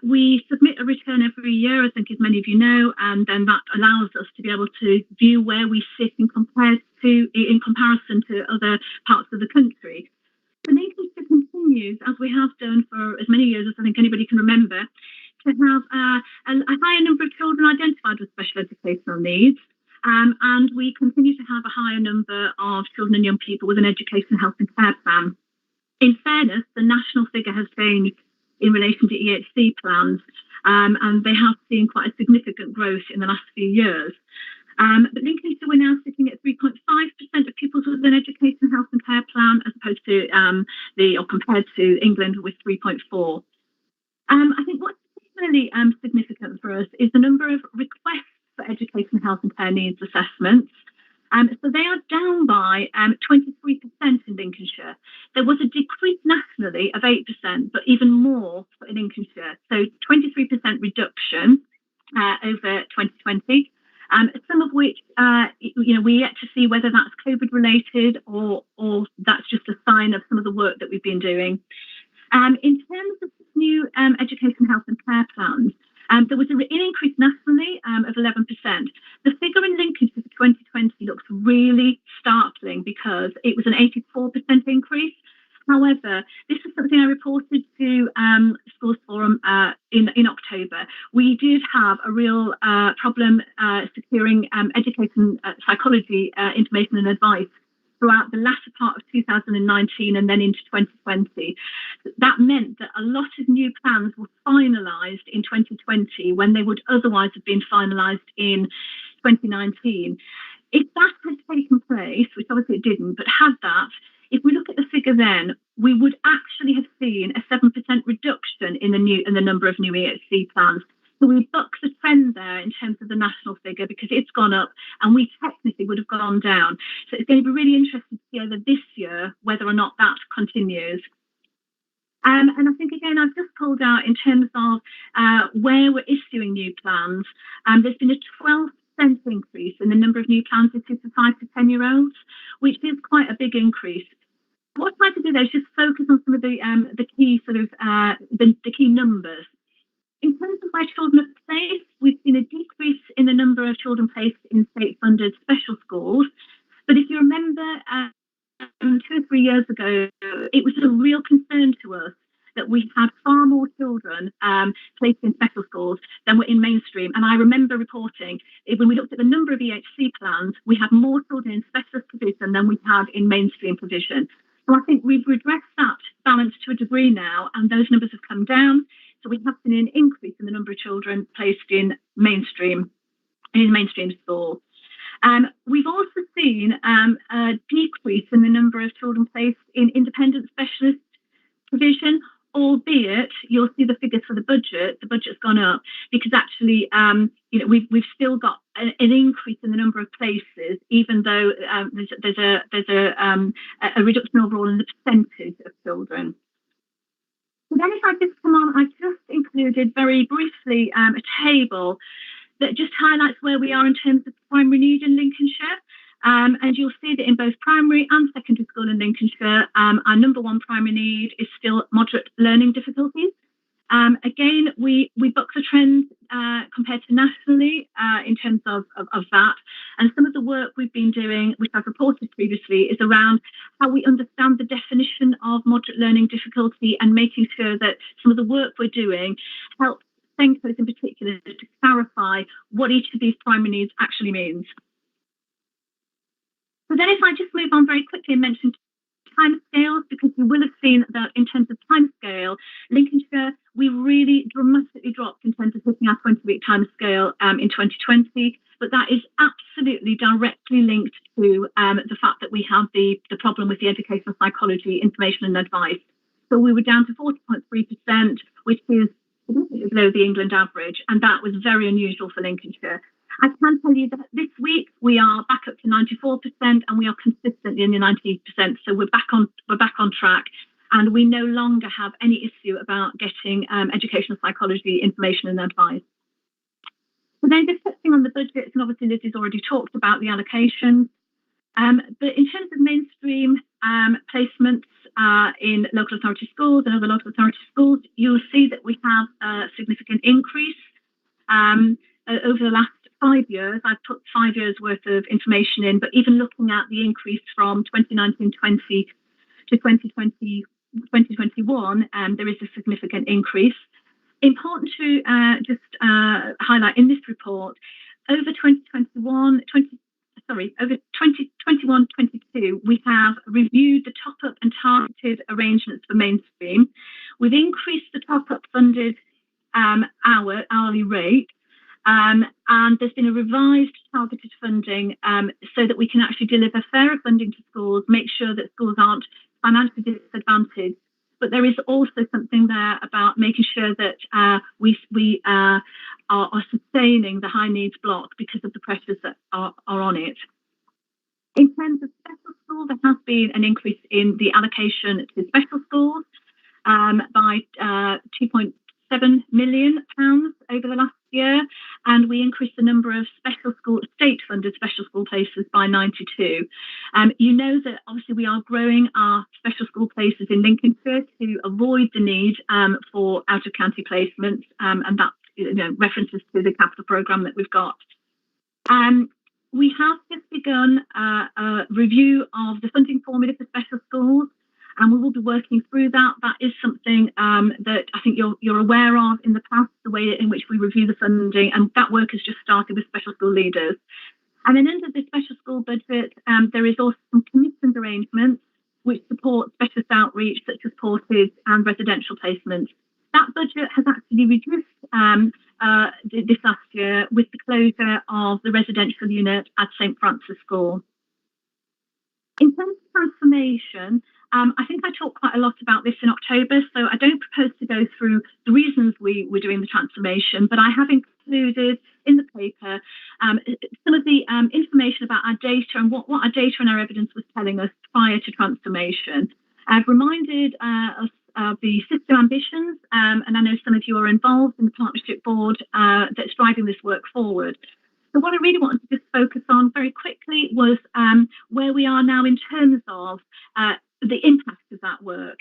We submit a return every year, I think as many of you know, and then that allows us to be able to view where we sit in comparison to other parts of the country. So Lincolnshire continues, as we have done for as many years as I think anybody can remember, to have a higher number of children identified with special educational needs. And we continue to have a higher number of children and young people with an education, health and care plan. In fairness, the national figure has changed in relation to EHC plans, and they have seen quite a significant growth in the last few years. But Lincolnshire, we're now sitting at 3.5% of pupils with an education, health and care plan, as opposed to compared to England with 3.4. I think what's particularly significant for us is the number of requests for education, health and care needs assessments. So they are down by 23% in Lincolnshire. There was a decrease nationally of 8%, but even more in Lincolnshire. So 23% reduction over 2020. Some of which, we yet to see whether that's COVID related or that's just a sign of some of the work that we've been doing. In terms of new education, health and care plans, there was an increase nationally of 11%. The figure in Lincolnshire for 2020 looks really startling because it was an 84% increase. However, this is something I reported to Schools Forum in October. We did have a real problem securing education psychology information and advice throughout the latter part of 2019 and then into 2020. That meant that a lot of new plans were finalised in 2020 when they would otherwise have been finalised in 2019. If that had taken place, which obviously it didn't, but had that, if we look at the figure then, we would actually have seen a 7% reduction in the number of new EHC plans. So we buck the trend there in terms of the national figure because it's gone up and we technically would have gone down. So it's going to be really interesting to see over this year whether or not that continues. And I think, again, I've just pulled out in terms of where we're issuing new plans. There's been a 12% increase in the number of new plans issued for 5 to 10-year-olds, which is quite a big increase. What I tried to do there is just focus on some of the key the key numbers. In terms of where children are placed, we've seen a decrease in the number of children placed in state-funded special schools. But if you remember, 2 or 3 years ago, it was a real concern to us that we had far more children placed in special schools than were in mainstream. And I remember reporting, when we looked at the number of EHC plans, we had more children in specialist provision than we had in mainstream provision. So I think we've redressed that balance to a degree now, and those numbers have come down. So we have seen an increase in the number of children placed in mainstream schools. We've also seen a decrease in the number of children placed in independent specialist provision, albeit you'll see the figures for the budget. The budget's gone up because actually, we've still got an increase in the number of places, even though there's a reduction overall in the percentage of children. So then if I just come on, I just included very briefly a table that just highlights where we are in terms of primary need in Lincolnshire. And you'll see that in both primary and secondary school in Lincolnshire, our number one primary need is still moderate learning difficulties. Again, we buck the trend compared to nationally in terms of that. And some of the work we've been doing, which I've reported previously, is around how we understand the definition of moderate learning difficulty and making sure that some of the work we're doing helps Senkos in particular to clarify what each of these primary needs actually means. So then if I just move on very quickly and mention timescales, because you will have seen that in terms of timescale, Lincolnshire, we really dramatically dropped in terms of hitting our 20-week timescale in 2020, but that is absolutely directly linked to the fact that we have the problem with the educational psychology, information and advice. So we were down to 40.3%, which is significantly below the England average, and that was very unusual for Lincolnshire. I can tell you that this week we are back up to 94%, and we are consistently in the 90%. So we're back on track, and we no longer have any issue about getting educational psychology information and advice. So then, just touching on the budgets, and obviously Liz has already talked about the allocations. But in terms of mainstream placements in local authority schools and other local authority schools, you'll see that we have a significant increase over the last 5 years. I've put 5 years worth of information in, but even looking at the increase from 2019-20 to 2020-2021, there is a significant increase. Important to just highlight in this report, over 2021-22, we have reviewed the top-up and targeted arrangements for mainstream. We've increased the top-up funded hourly rate, and there's been a revised targeted funding so that we can actually deliver fairer funding to schools, make sure that schools aren't financially disadvantaged. But there is also something there about making sure that we are sustaining the high needs block because of the pressures that are on it. In terms of special schools, there has been an increase in the allocation to special schools by £2.7 million over the last year, and we increased the number of state-funded special school places by 92. You know that obviously we are growing our special school places in Lincolnshire to avoid the need for out-of-county placements, and that references to the capital programme that we've got. We have just begun a review of the funding formula for special schools, and we will be working through that. That is something that I think you're aware of in the past, the way in which we review the funding, and that work has just started with special school leaders. And then under the special school budget, there is also some commissioned arrangements which support specialist outreach, such as portage and residential placements. That budget has actually reduced this last year with the closure of the residential unit at St Francis School. In terms of transformation, I think I talked quite a lot about this in October, so I don't propose to go through the reasons we're doing the transformation, but I have included in the paper some of the information about our data and what our data and our evidence was telling us prior to transformation. I've reminded us of the system ambitions, and I know some of you are involved in the partnership board that's driving this work forward. So what I really wanted to just focus on very quickly was where we are now in terms of the impact of that work.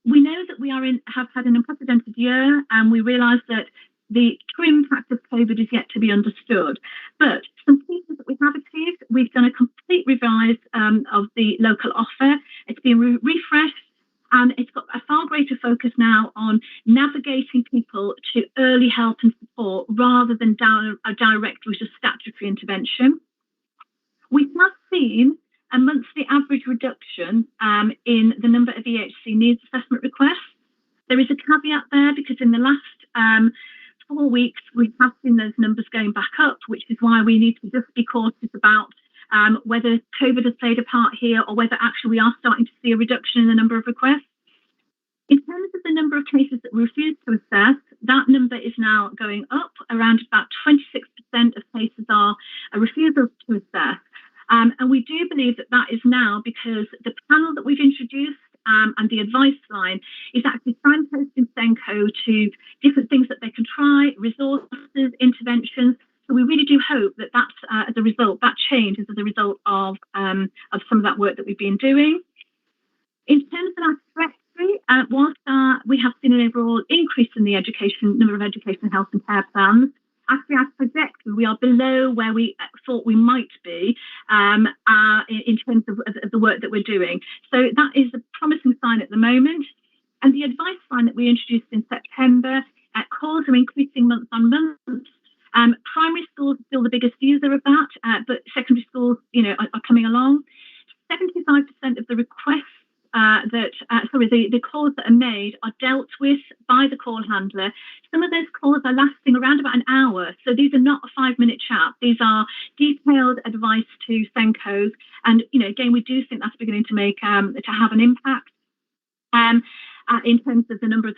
We know that we have had an unprecedented year, and we realise that the true impact of COVID is yet to be understood. But some pieces that we have achieved, we've done a complete revise of the local offer. It's been refreshed, and it's got a far greater focus now on navigating people to early help and support rather than down a direct route of statutory intervention. We have seen a monthly average reduction in the number of EHC needs assessment requests. There is a caveat there because in the last 4 weeks, we have seen those numbers going back up, which is why we need to just be cautious about whether COVID has played a part here or whether actually we are starting to see a reduction in the number of requests. In terms of the number of cases that we refuse to assess, that number is now going up. Around about 26% of cases are a refusal to assess. And we do believe that that is now because the panel that we've introduced and the advice line is actually signposting SENCO to different things that they can try, resources, interventions. So we really do hope that that's as a result, that change is as a result of some of that work that we've been doing. In terms of our trajectory, whilst we have seen an overall increase in the number of education, health and care plans, actually our trajectory, we are below where we thought we might be in terms of the work that we're doing. So that is a promising sign at the moment. And the advice line that we introduced in September, calls are increasing month on month. Primary schools are still the biggest user of that, but secondary schools, are coming along. 75% of the requests the calls that are made are dealt with by the call handler. Some of those calls are lasting around about an hour. So these are not a 5-minute chat. These are detailed advice to Senkos. And, again, we do think that's beginning to have an impact in terms of the number of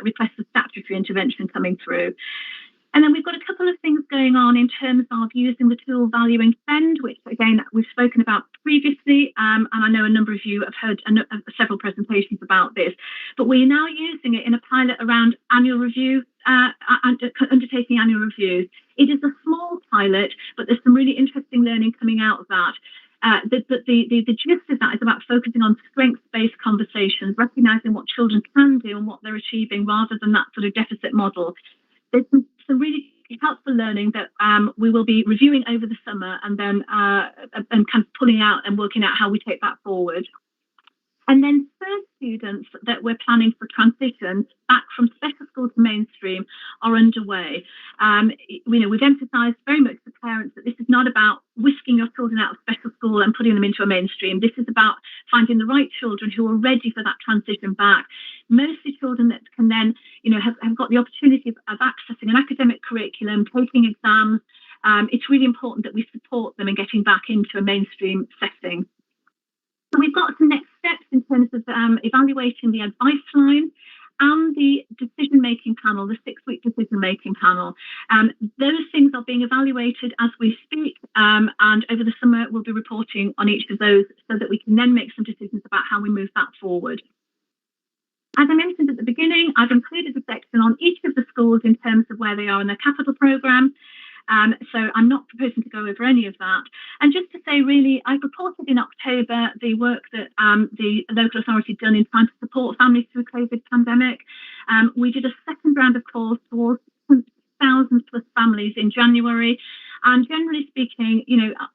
requests for statutory intervention coming through. And then we've got a couple of things going on in terms of using the tool Valuing Spend, which, again, we've spoken about previously, and I know a number of you have heard several presentations about this. But we're now using it in a pilot around annual review, undertaking annual reviews. It is a small pilot, but there's some really interesting learning coming out of that. The gist of that is about focusing on strengths-based conversations, recognising what children can do and what they're achieving rather than that sort of deficit model. There's some really helpful learning that we will be reviewing over the summer and then and kind of pulling out and working out how we take that forward. And then first students that we're planning for transition back from special school to mainstream are underway. We've emphasised very much to parents that this is not about whisking your children out of special school and putting them into a mainstream. This is about finding the right children who are ready for that transition back. Mostly children that can then, have got the opportunity of accessing an academic curriculum, taking exams. It's really important that we support them in getting back into a mainstream setting. So we've got some next steps in terms of evaluating the advice line and the decision-making panel, the 6-week decision-making panel. Those things are being evaluated as we speak, and over the summer we'll be reporting on each of those so that we can then make some decisions about how we move that forward. As I mentioned at the beginning, I've included a section on each of the schools in terms of where they are in their capital programme. So I'm not proposing to go over any of that. And just to say, really, I reported in October the work that the local authority done in trying to support families through COVID pandemic. We did a second round of calls towards 1,000 plus families in January. And generally speaking,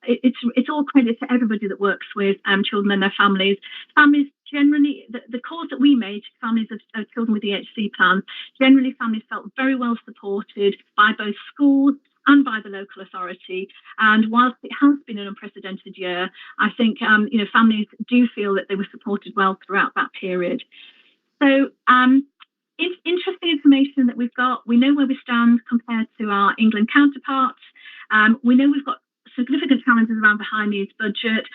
it's all credit to everybody that works with children and their families. Families generally, the calls that we made to families of children with EHC plans, generally families felt very well supported by both schools and by the local authority. And whilst it has been an unprecedented year, I think families do feel that they were supported well throughout that period. So interesting information that we've got. We know where we stand compared to our England counterparts. We know we've got significant challenges around the high needs budget,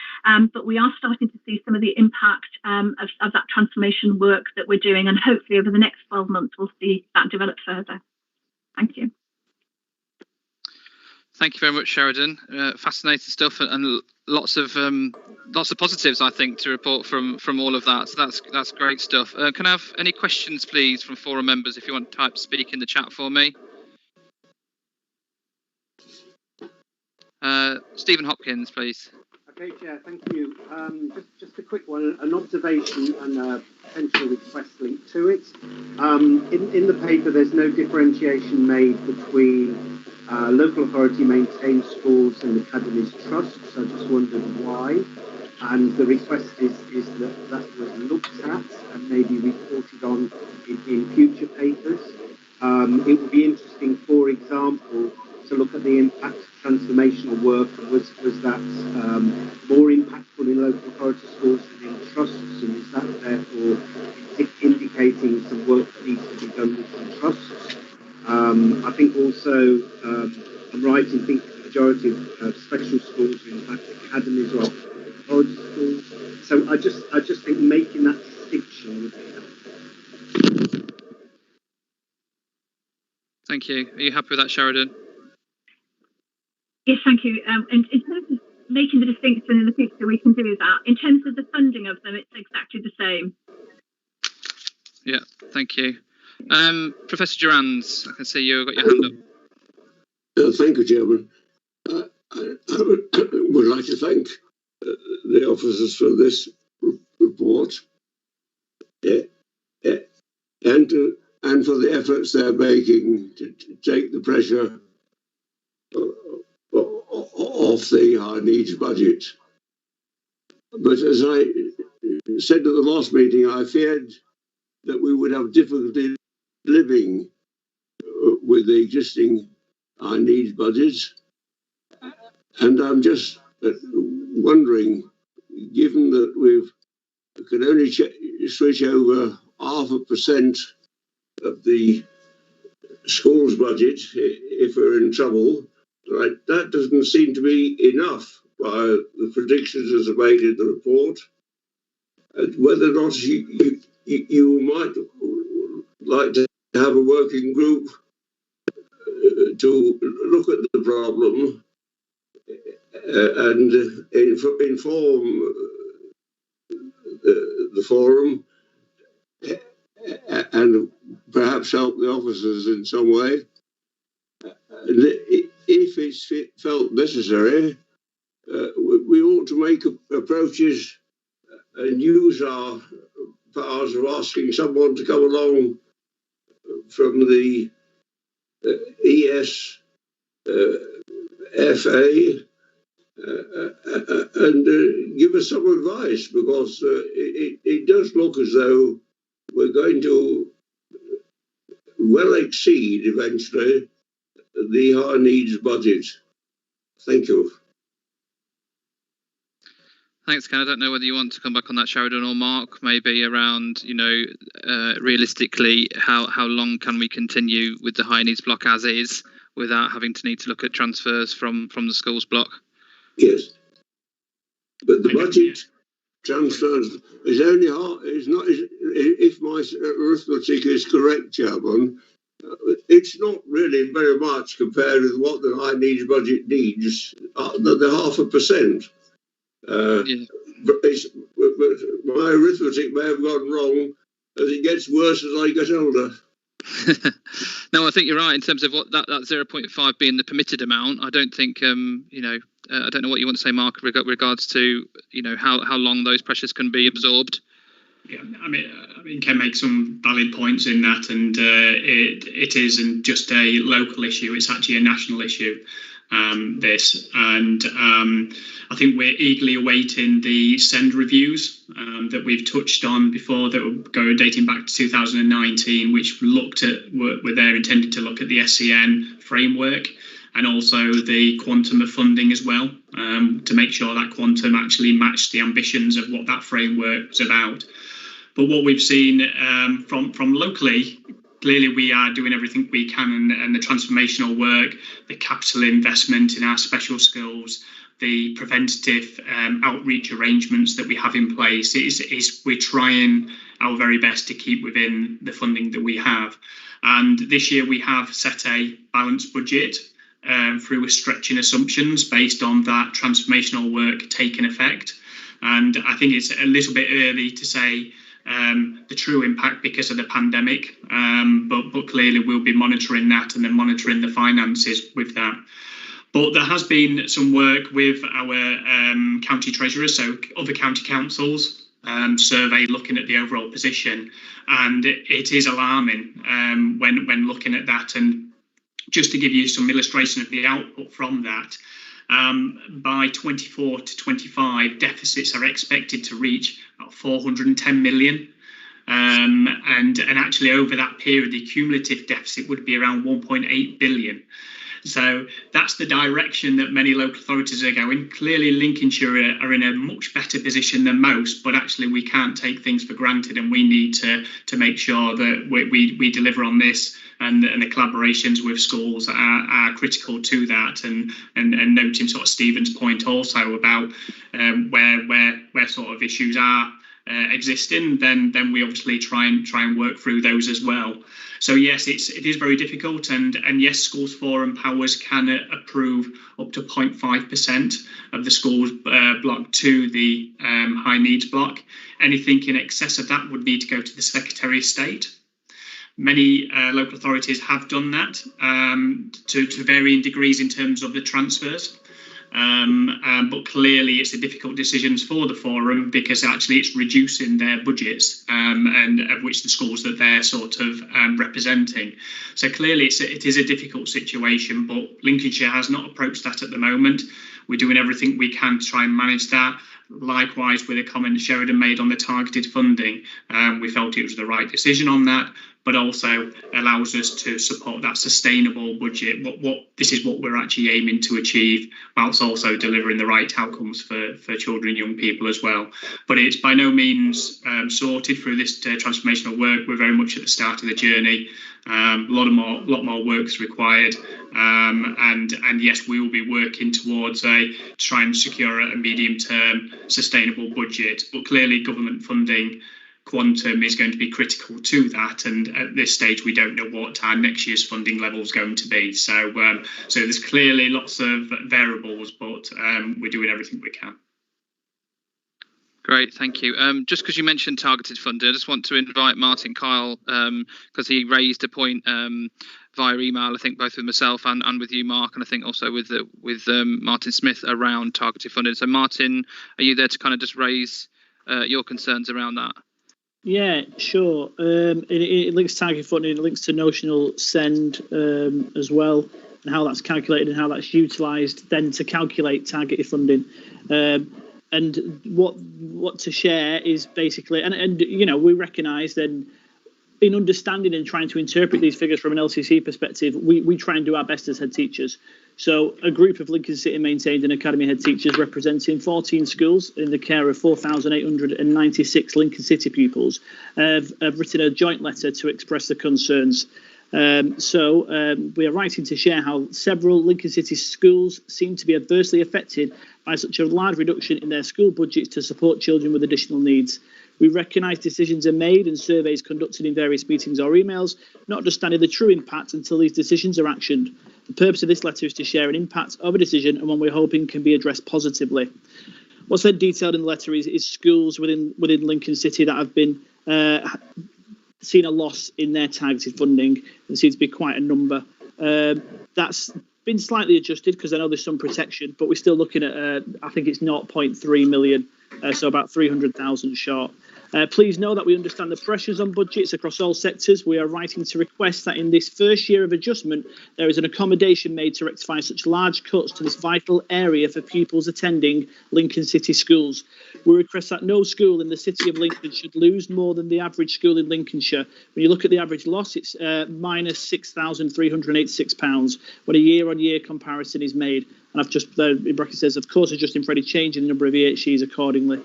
but we are starting to see some of the impact of that transformation work that we're doing, and hopefully over the next 12 months we'll see that develop further. Thank you. Thank you very much, Sheridan. Fascinating stuff, and lots of positives, I think, to report from all of that. So that's great stuff. Can I have any questions, please, from forum members? If you want to type "speak" in the chat for me. Stephen Hopkins, please. Okay, Chair, thank you. Just a quick one, an observation and a potential request linked to it. In the paper, there's no differentiation made between local authority maintained schools and academies trusts. I just wondered why. And the request is that was looked at and maybe reported on in future papers. It would be interesting, for example, to look at the impact of transformational work. Was that more impactful in local authority schools than in trusts? And is that therefore indicating some work that needs to be done with some trusts? I think also I'm right in thinking the majority of special schools are in fact academies or authority schools. So I just think making that distinction would be helpful. Thank you. Are you happy with that, Sheridan? Yes, thank you. And in terms of making the distinction in the future, we can do that. In terms of the funding of them, it's exactly the same. Yeah, thank you. Professor Durans, I can see you've got your hand up. Thank you, Chairman. I would like to thank the officers for this report and for the efforts they're making to take the pressure off the high needs budget. But as I said at the last meeting, I feared that we would have difficulty living with the existing high needs budgets. And I'm just wondering, given that we can only switch over 0.5% of the school's budget if we're in trouble, right? That doesn't seem to be enough by the predictions as are made in the report. And whether or not you might like to have a working group to look at the problem and inform the forum and perhaps help the officers in some way. And if it's felt necessary, we ought to make approaches and use our powers of asking someone to come along from the ESFA and give us some advice, because it does look as though we're going to well exceed eventually the high needs budget. Thank you. Thanks, Ken. I don't know whether you want to come back on that, Sheridan or Mark, maybe around, realistically, how long can we continue with the high needs block as is without having to need to look at transfers from the schools block? Yes, but the budget transfers is only half. Is not. If my arithmetic is correct, Chairman, it's not really very much compared with what the high needs budget needs. The 0.5%. But my arithmetic may have gone wrong as it gets worse as I get older. No, I think you're right in terms of what that 0.5 being the permitted amount. I don't think I don't know what you want to say, Mark, regards to how long those pressures can be absorbed. Yeah, I mean, Ken makes some valid points in that, and it isn't just a local issue; it's actually a national issue. This, and I think we're eagerly awaiting the SEND reviews that we've touched on before, that go dating back to 2019, which were there intended to look at the SEN framework and also the quantum of funding as well, to make sure that quantum actually matched the ambitions of what that framework was about. But what we've seen from locally, clearly we are doing everything we can, and the transformational work, the capital investment in our special schools, the preventative outreach arrangements that we have in place, is we're trying our very best to keep within the funding that we have. And this year we have set a balanced budget through stretching assumptions based on that transformational work taking effect. And I think it's a little bit early to say the true impact because of the pandemic, but clearly we'll be monitoring that and then monitoring the finances with that. But there has been some work with our county treasurers, so other county councils, survey looking at the overall position, and it is alarming when looking at that. And just to give you some illustration of the output from that, by 24 to 25, deficits are expected to reach about 410 million. And actually over that period, the cumulative deficit would be around 1.8 billion. So that's the direction that many local authorities are going. Clearly, Lincolnshire are in a much better position than most, but actually we can't take things for granted, and we need to make sure that we deliver on this, and the collaborations with schools are critical to that. And noting sort of Stephen's point also about where sort of issues are existing, then we obviously try and work through those as well. So yes, it is very difficult, and yes, Schools Forum powers can approve up to 0.5% of the schools block to the high needs block. Anything in excess of that would need to go to the Secretary of State. Many local authorities have done that to varying degrees in terms of the transfers. But clearly it's a difficult decision for the forum, because actually it's reducing their budgets and of which the schools that they're sort of representing. So clearly it is a difficult situation, but Lincolnshire has not approached that at the moment. we're doing everything we can to try and manage that. Likewise, with a comment Sheridan made on the targeted funding, we felt it was the right decision on that, but also allows us to support that sustainable budget. This is what we're actually aiming to achieve, whilst also delivering the right outcomes for children and young people as well. But it's by no means sorted through this transformational work. We're very much at the start of the journey. A lot more work is required, and yes, we will be working towards try and secure a medium-term sustainable budget. But clearly, government funding quantum is going to be critical to that, and at this stage, we don't know what our next year's funding level is going to be. So there's clearly lots of variables, but we're doing everything we can. Great, thank you. Just because you mentioned targeted funding, I just want to invite Martin Kyle, because he raised a point via email, I think both with myself and with you, Mark, and I think also with Martin Smith around targeted funding. So Martin, are you there to kind of just raise your concerns around that? Yeah, sure. It links to targeted funding, it links to notional send as well, and how that's calculated and how that's utilised then to calculate targeted funding. And what to share is basically, and you know, we recognise that in understanding and trying to interpret these figures from an LCC perspective, we try and do our best as head teachers. So a group of Lincoln City maintained and academy head teachers representing 14 schools in the care of 4,896 Lincoln City pupils have written a joint letter to express the concerns. We are writing to share how several Lincoln City schools seem to be adversely affected by such a large reduction in their school budgets to support children with additional needs. We recognise decisions are made and surveys conducted in various meetings or emails, not understanding the true impact until these decisions are actioned. The purpose of this letter is to share an impact of a decision and one we're hoping can be addressed positively. What's then detailed in the letter is schools within Lincoln City that have been seen a loss in their targeted funding. There seems to be quite a number. That's been slightly adjusted because I know there's some protection, but we're still looking at, I think it's 0.3 million, so about 300,000 short. Please know that we understand the pressures on budgets across all sectors. We are writing to request that in this first year of adjustment, there is an accommodation made to rectify such large cuts to this vital area for pupils attending Lincoln City schools. We request that no school in the city of Lincoln should lose more than the average school in Lincolnshire. When you look at the average loss, it's minus £6,386 when a year-on-year comparison is made. And I've just, in brackets says, of course, adjusting for any change in the number of EHCs accordingly.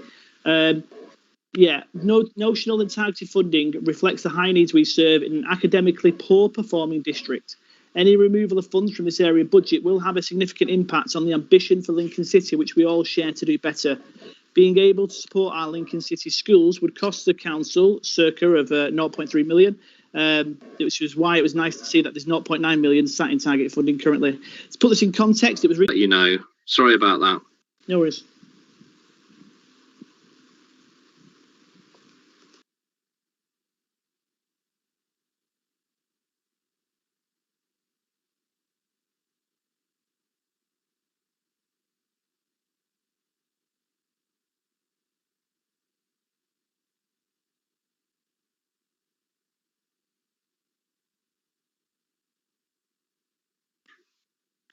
Notional and targeted funding reflects the high needs we serve in an academically poor performing district. Any removal of funds from this area budget will have a significant impact on the ambition for Lincoln City, which we all share to do better. Being able to support our Lincoln City schools would cost the council circa of 0.3 million, which is why it was nice to see that there's 0.9 million sat in targeted funding currently. To put this in context, it was really... You know, sorry about that. No worries.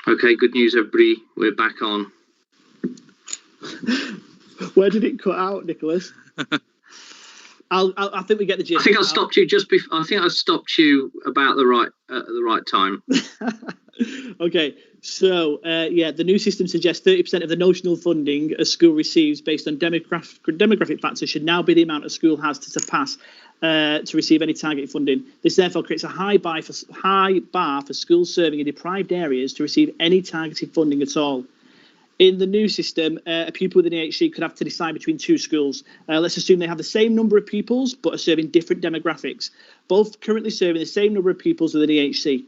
Okay, good news, everybody. We're back on. Where did it cut out, Nicholas? I think we get the gist. I think I stopped you just before. I think I stopped you about the right time. Okay, so the new system suggests 30% of the notional funding a school receives based on demographic factors should now be the amount a school has to surpass to receive any targeted funding. This therefore creates a high bar for schools serving in deprived areas to receive any targeted funding at all. In the new system, a pupil with an EHC could have to decide between two schools. Let's assume they have the same number of pupils but are serving different demographics, both currently serving the same number of pupils with an EHC.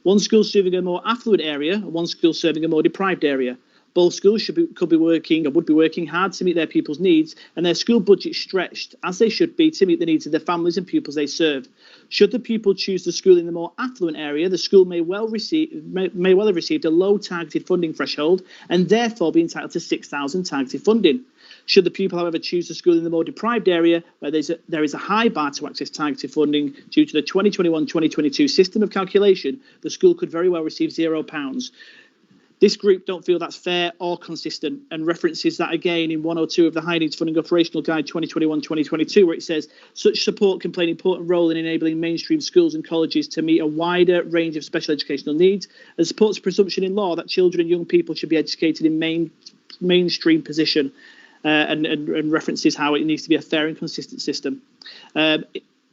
One school serving a more affluent area and one school serving a more deprived area. Both schools would be working hard to meet their pupils' needs and their school budget stretched, as they should be, to meet the needs of the families and pupils they serve. Should the pupil choose the school in the more affluent area, the school may well have received a low targeted funding threshold and therefore be entitled to 6,000 targeted funding. Should the pupil, however, choose the school in the more deprived area, where there is a high bar to access targeted funding due to the 2021-2022 system of calculation, the school could very well receive £0. This group don't feel that's fair or consistent, and references that again in 102 of the High Needs Funding Operational Guide 2021-2022, where it says such support can play an important role in enabling mainstream schools and colleges to meet a wider range of special educational needs, and supports a presumption in law that children and young people should be educated in mainstream position, and references how it needs to be a fair and consistent system.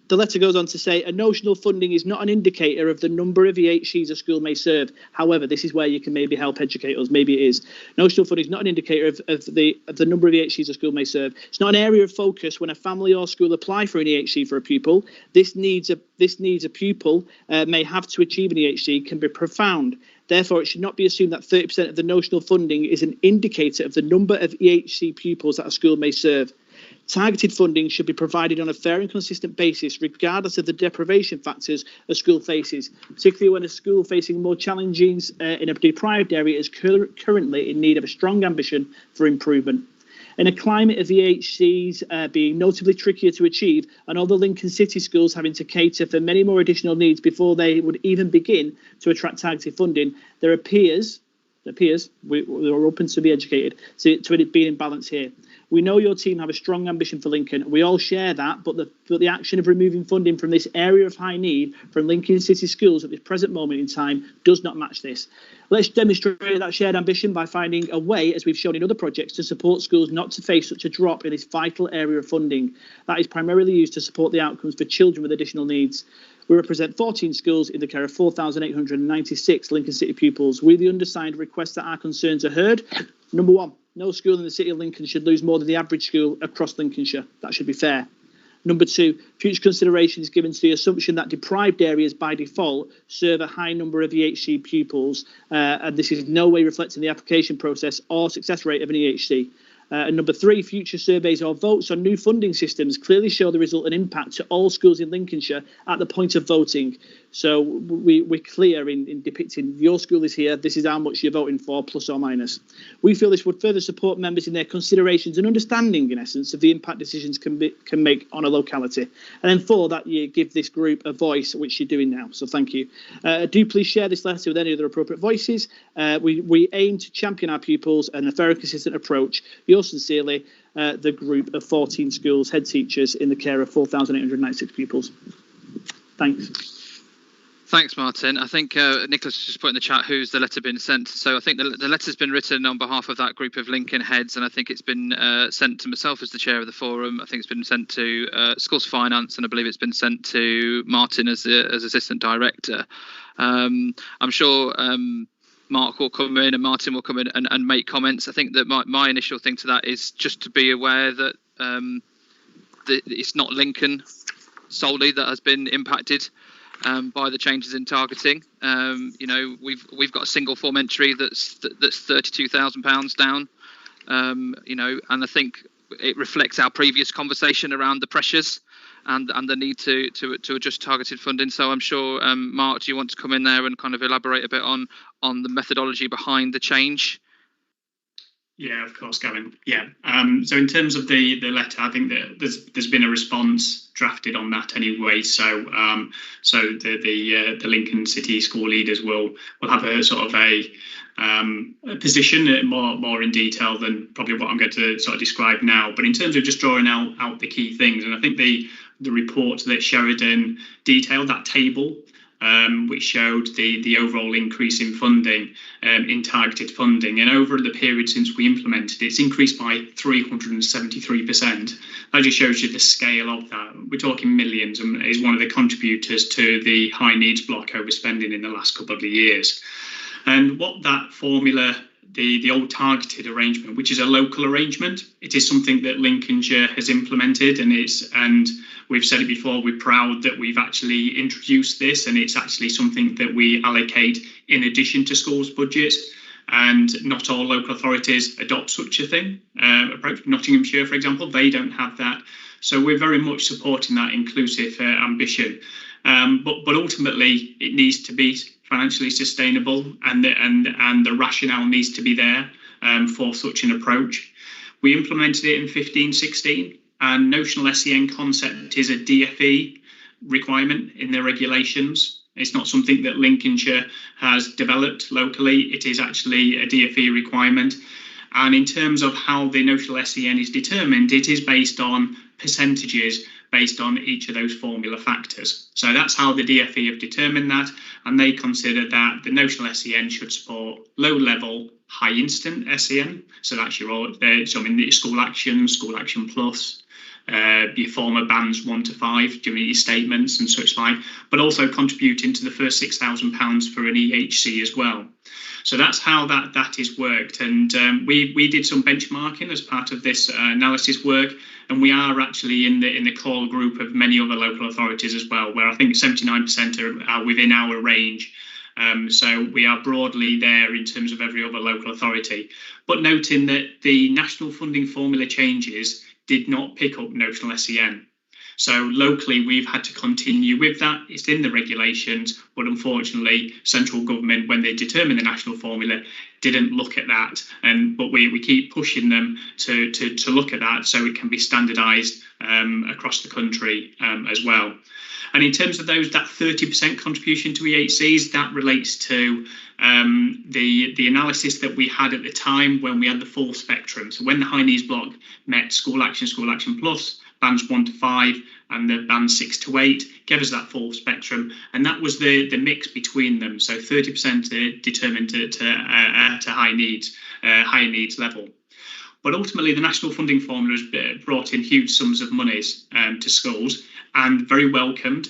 The letter goes on to say, a notional funding is not an indicator of the number of EHCs a school may serve. However, this is where you can maybe help educate us. Maybe it is. Notional funding is not an indicator of the number of EHCs a school may serve. It's not an area of focus when a family or school apply for an EHC for a pupil. This needs a pupil may have to achieve an EHC can be profound. Therefore, it should not be assumed that 30% of the notional funding is an indicator of the number of EHC pupils that a school may serve. Targeted funding should be provided on a fair and consistent basis, regardless of the deprivation factors a school faces, particularly when a school facing more challenges in a deprived area is currently in need of a strong ambition for improvement. In a climate of EHCs being notably trickier to achieve, and all the Lincoln City schools having to cater for many more additional needs before they would even begin to attract targeted funding, there appears we're open to be educated, to it being in balance here. We know your team have a strong ambition for Lincoln. We all share that, but the action of removing funding from this area of high need from Lincoln City schools at this present moment in time does not match this. Let's demonstrate that shared ambition by finding a way, as we've shown in other projects, to support schools not to face such a drop in this vital area of funding that is primarily used to support the outcomes for children with additional needs. We represent 14 schools in the care of 4,896 Lincoln City pupils. We, the undersigned, request that our concerns are heard. Number one, no school in the City of Lincoln should lose more than the average school across Lincolnshire. That should be fair. Number two, future consideration is given to the assumption that deprived areas by default serve a high number of EHC pupils, and this is in no way reflecting the application process or success rate of an EHC. And number three, future surveys or votes on new funding systems clearly show the resultant impact to all schools in Lincolnshire at the point of voting. So we're clear in depicting your school is here, this is how much you're voting for, plus or minus. We feel this would further support members in their considerations and understanding, in essence, of the impact decisions can make on a locality. And then four, that you give this group a voice, which you're doing now. So thank you. Do please share this letter with any other appropriate voices. We aim to champion our pupils and a fair and consistent approach. Yours sincerely, the group of 14 schools, head teachers in the care of 4,896 pupils. Thanks. Thanks, Martin. I think Nicholas just put in the chat who's the letter been sent. So I think the letter's been written on behalf of that group of Lincoln heads, and I think it's been sent to myself as the chair of the forum. I think it's been sent to Schools Finance, and I believe it's been sent to Martin as assistant director. I'm sure Mark will come in and Martin will come in and make comments. I think that my initial thing to that is just to be aware that it's not Lincoln solely that has been impacted by the changes in targeting. We've got a single form entry that's £32,000 down. And I think it reflects our previous conversation around the pressures and the need to adjust targeted funding. So I'm sure, Mark, do you want to come in there and kind of elaborate a bit on the methodology behind the change? Yeah, of course, Gavin. Yeah. So in terms of the letter, I think that there's been a response drafted on that anyway. So the Lincoln City school leaders will have a sort of a position more in detail than probably what I'm going to sort of describe now. But in terms of just drawing out the key things, and I think the report that Sheridan detailed, that table, which showed the overall increase in funding, in targeted funding, and over the period since we implemented it's increased by 373%. That just shows you the scale of that. We're talking millions, and is one of the contributors to the high needs block overspending in the last couple of years. And what that formula, the old targeted arrangement, which is a local arrangement, it is something that Lincolnshire has implemented, and we've said it before, we're proud that we've actually introduced this, and it's actually something that we allocate in addition to schools' budgets, and not all local authorities adopt such a thing approach. Nottinghamshire, for example, they don't have that. So we're very much supporting that inclusive ambition. But ultimately, it needs to be financially sustainable, and the rationale needs to be there for such an approach. We implemented it in 15-16, and notional SEN concept is a DFE requirement in the regulations. It's not something that Lincolnshire has developed locally. It is actually a DFE requirement. And in terms of how the notional SEN is determined, it is based on percentages based on each of those formula factors. So that's how the DFE have determined that, and they consider that the notional SEN should support low-level, high-instant SEN. So that's your school action plus, your former bands 1 to 5 during your statements and such like, but also contributing to the first £6,000 for an EHC as well. So that's how that is worked, and we did some benchmarking as part of this analysis work, and we are actually in the core group of many other local authorities as well, where I think 79% are within our range. So we are broadly there in terms of every other local authority, but noting that the national funding formula changes did not pick up notional SEN. So locally, we've had to continue with that. It's in the regulations, but unfortunately, central government, when they determined the national formula, didn't look at that. But we keep pushing them to look at that so it can be standardised across the country as well. And in terms of that 30% contribution to EHCs, that relates to the analysis that we had at the time when we had the full spectrum. So when the high needs block met school action plus, bands 1 to 5, and the bands 6 to 8 gave us that full spectrum, and that was the mix between them. So 30% determined to high needs level. But ultimately, the national funding formula has brought in huge sums of monies to schools, and very welcomed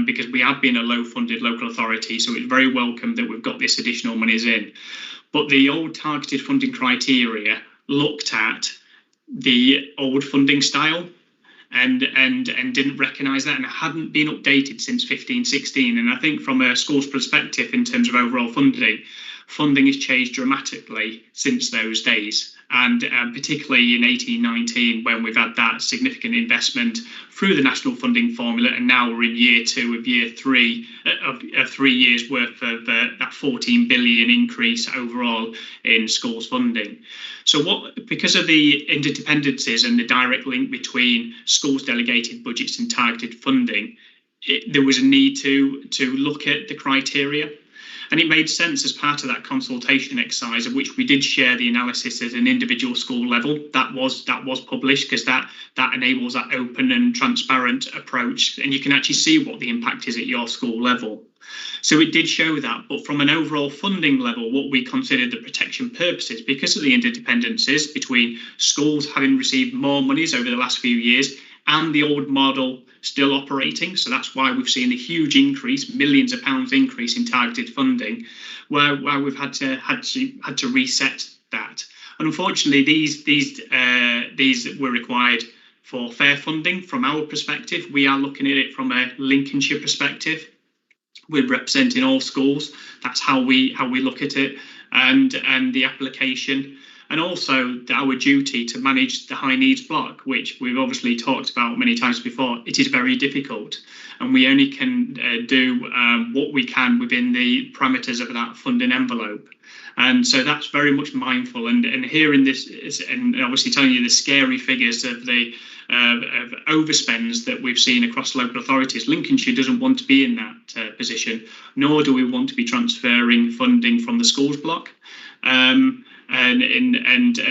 because we have been a low-funded local authority, so it's very welcome that we've got this additional monies in. But the old targeted funding criteria looked at the old funding style and didn't recognise that, and hadn't been updated since 15-16. And I think from a school's perspective, in terms of overall funding has changed dramatically since those days, and particularly in 18-19, when we've had that significant investment through the national funding formula, and now we're in year 2 of year 3 of 3 years worth of that 14 billion increase overall in schools funding. So because of the interdependencies and the direct link between schools delegated budgets and targeted funding, there was a need to look at the criteria. And it made sense as part of that consultation exercise, of which we did share the analysis at an individual school level. That was published, because that enables that open and transparent approach, and you can actually see what the impact is at your school level. So it did show that, but from an overall funding level, what we considered the protection purposes, because of the interdependencies between schools having received more monies over the last few years and the old model still operating. So that's why we've seen a huge increase, millions of pounds increase in targeted funding, where we've had to reset that. And unfortunately, these were required for fair funding. From our perspective, we are looking at it from a Lincolnshire perspective. We're representing all schools. That's how we look at it, and the application. And also our duty to manage the high needs block, which we've obviously talked about many times before. It is very difficult, and we only can do what we can within the parameters of that funding envelope. And so that's very much mindful. And hearing this, and obviously telling you the scary figures of the of overspends that we've seen across local authorities, Lincolnshire doesn't want to be in that position, nor do we want to be transferring funding from the schools block. And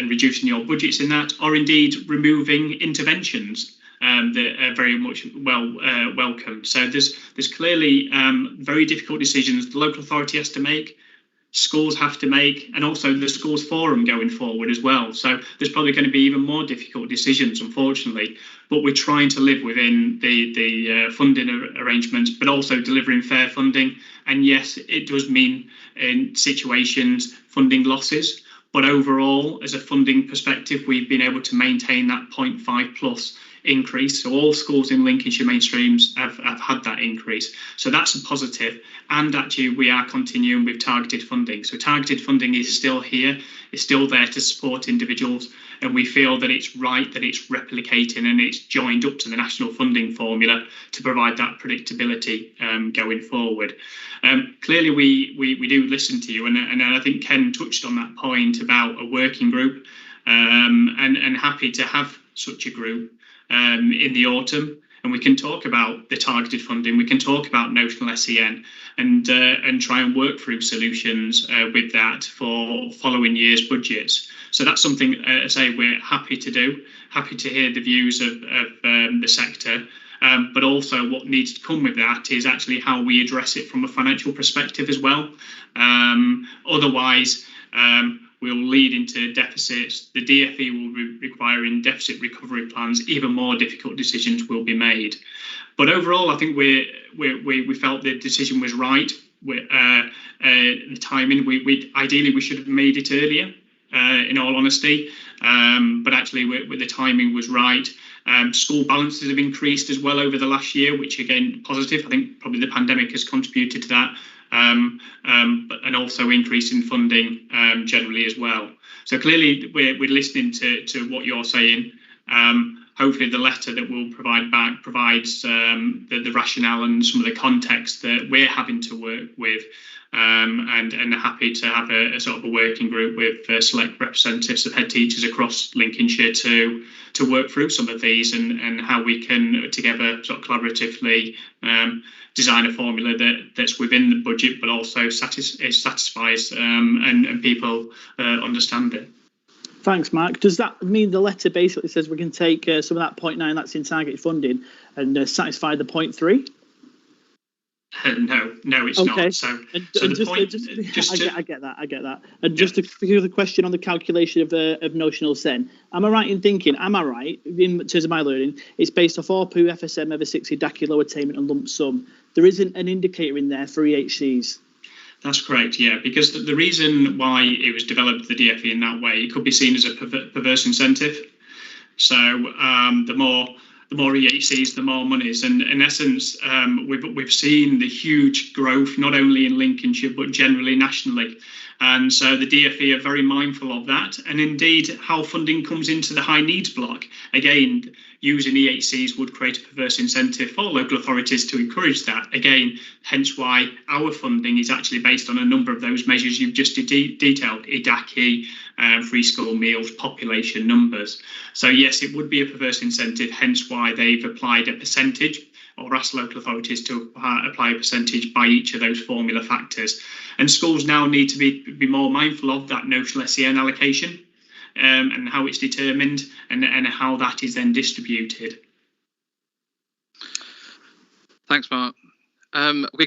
reducing your budgets in that, or indeed removing interventions that are very much welcome. So there's clearly very difficult decisions the local authority has to make, schools have to make, and also the schools forum going forward as well. So there's probably going to be even more difficult decisions, unfortunately. But we're trying to live within the funding arrangements, but also delivering fair funding. And yes, it does mean in situations funding losses. But overall, as a funding perspective, we've been able to maintain that 0.5 plus increase. So all schools in Lincolnshire mainstreams have had that increase. So that's a positive. And actually, we are continuing with targeted funding. So targeted funding is still here. It's still there to support individuals. And we feel that it's right that it's replicating and it's joined up to the national funding formula to provide that predictability going forward. Clearly, we do listen to you. And I think Ken touched on that point about a working group, and happy to have such a group in the autumn. and we can talk about the targeted funding, we can talk about notional SEN, and try and work through solutions with that for following year's budgets. So that's something, I say, we're happy to do, happy to hear the views of the sector. But also what needs to come with that is actually how we address it from a financial perspective as well. Otherwise, we'll lead into deficits. The DfE will be requiring deficit recovery plans. Even more difficult decisions will be made. But overall, I think we felt the decision was right. The timing, ideally we should have made it earlier, in all honesty. But actually, the timing was right. School balances have increased as well over the last year, which again, positive. I think probably the pandemic has contributed to that, and also increase in funding generally as well. So clearly, we're listening to what you're saying. Hopefully, the letter that we'll provide back provides the rationale and some of the context that we're having to work with. And happy to have a sort of a working group with select representatives of head teachers across Lincolnshire to work through some of these and how we can together sort of collaboratively design a formula that's within the budget but also satisfies and people understand it. Thanks, Mark. Does that mean the letter basically says we can take some of that 0.9 that's in target funding and satisfy the 0.3? No, it's okay. not. So the point. I get that. And just to figure the question on the calculation of notional SEN, am I right in thinking? Am I right in terms of my learning? It's based off ARPU, FSM, over 60, DACI, low attainment, and lump sum. There isn't an indicator in there for EHCs. That's correct, yeah, because the reason why it was developed, the DfE, in that way, it could be seen as a perverse incentive. So the more EHCs, the more monies, and in essence, we've seen the huge growth not only in Lincolnshire but generally nationally, and so the DfE are very mindful of that, and indeed how funding comes into the high needs block. Again, using EHCs would create a perverse incentive for local authorities to encourage that. Again, hence why our funding is actually based on a number of those measures you've just detailed: EDACI, free school meals, population numbers. So yes, it would be a perverse incentive, hence why they've applied a percentage or asked local authorities to apply a percentage by each of those formula factors. And schools now need to be more mindful of that notional SEN allocation and how it's determined and how that is then distributed. Thanks, Mark.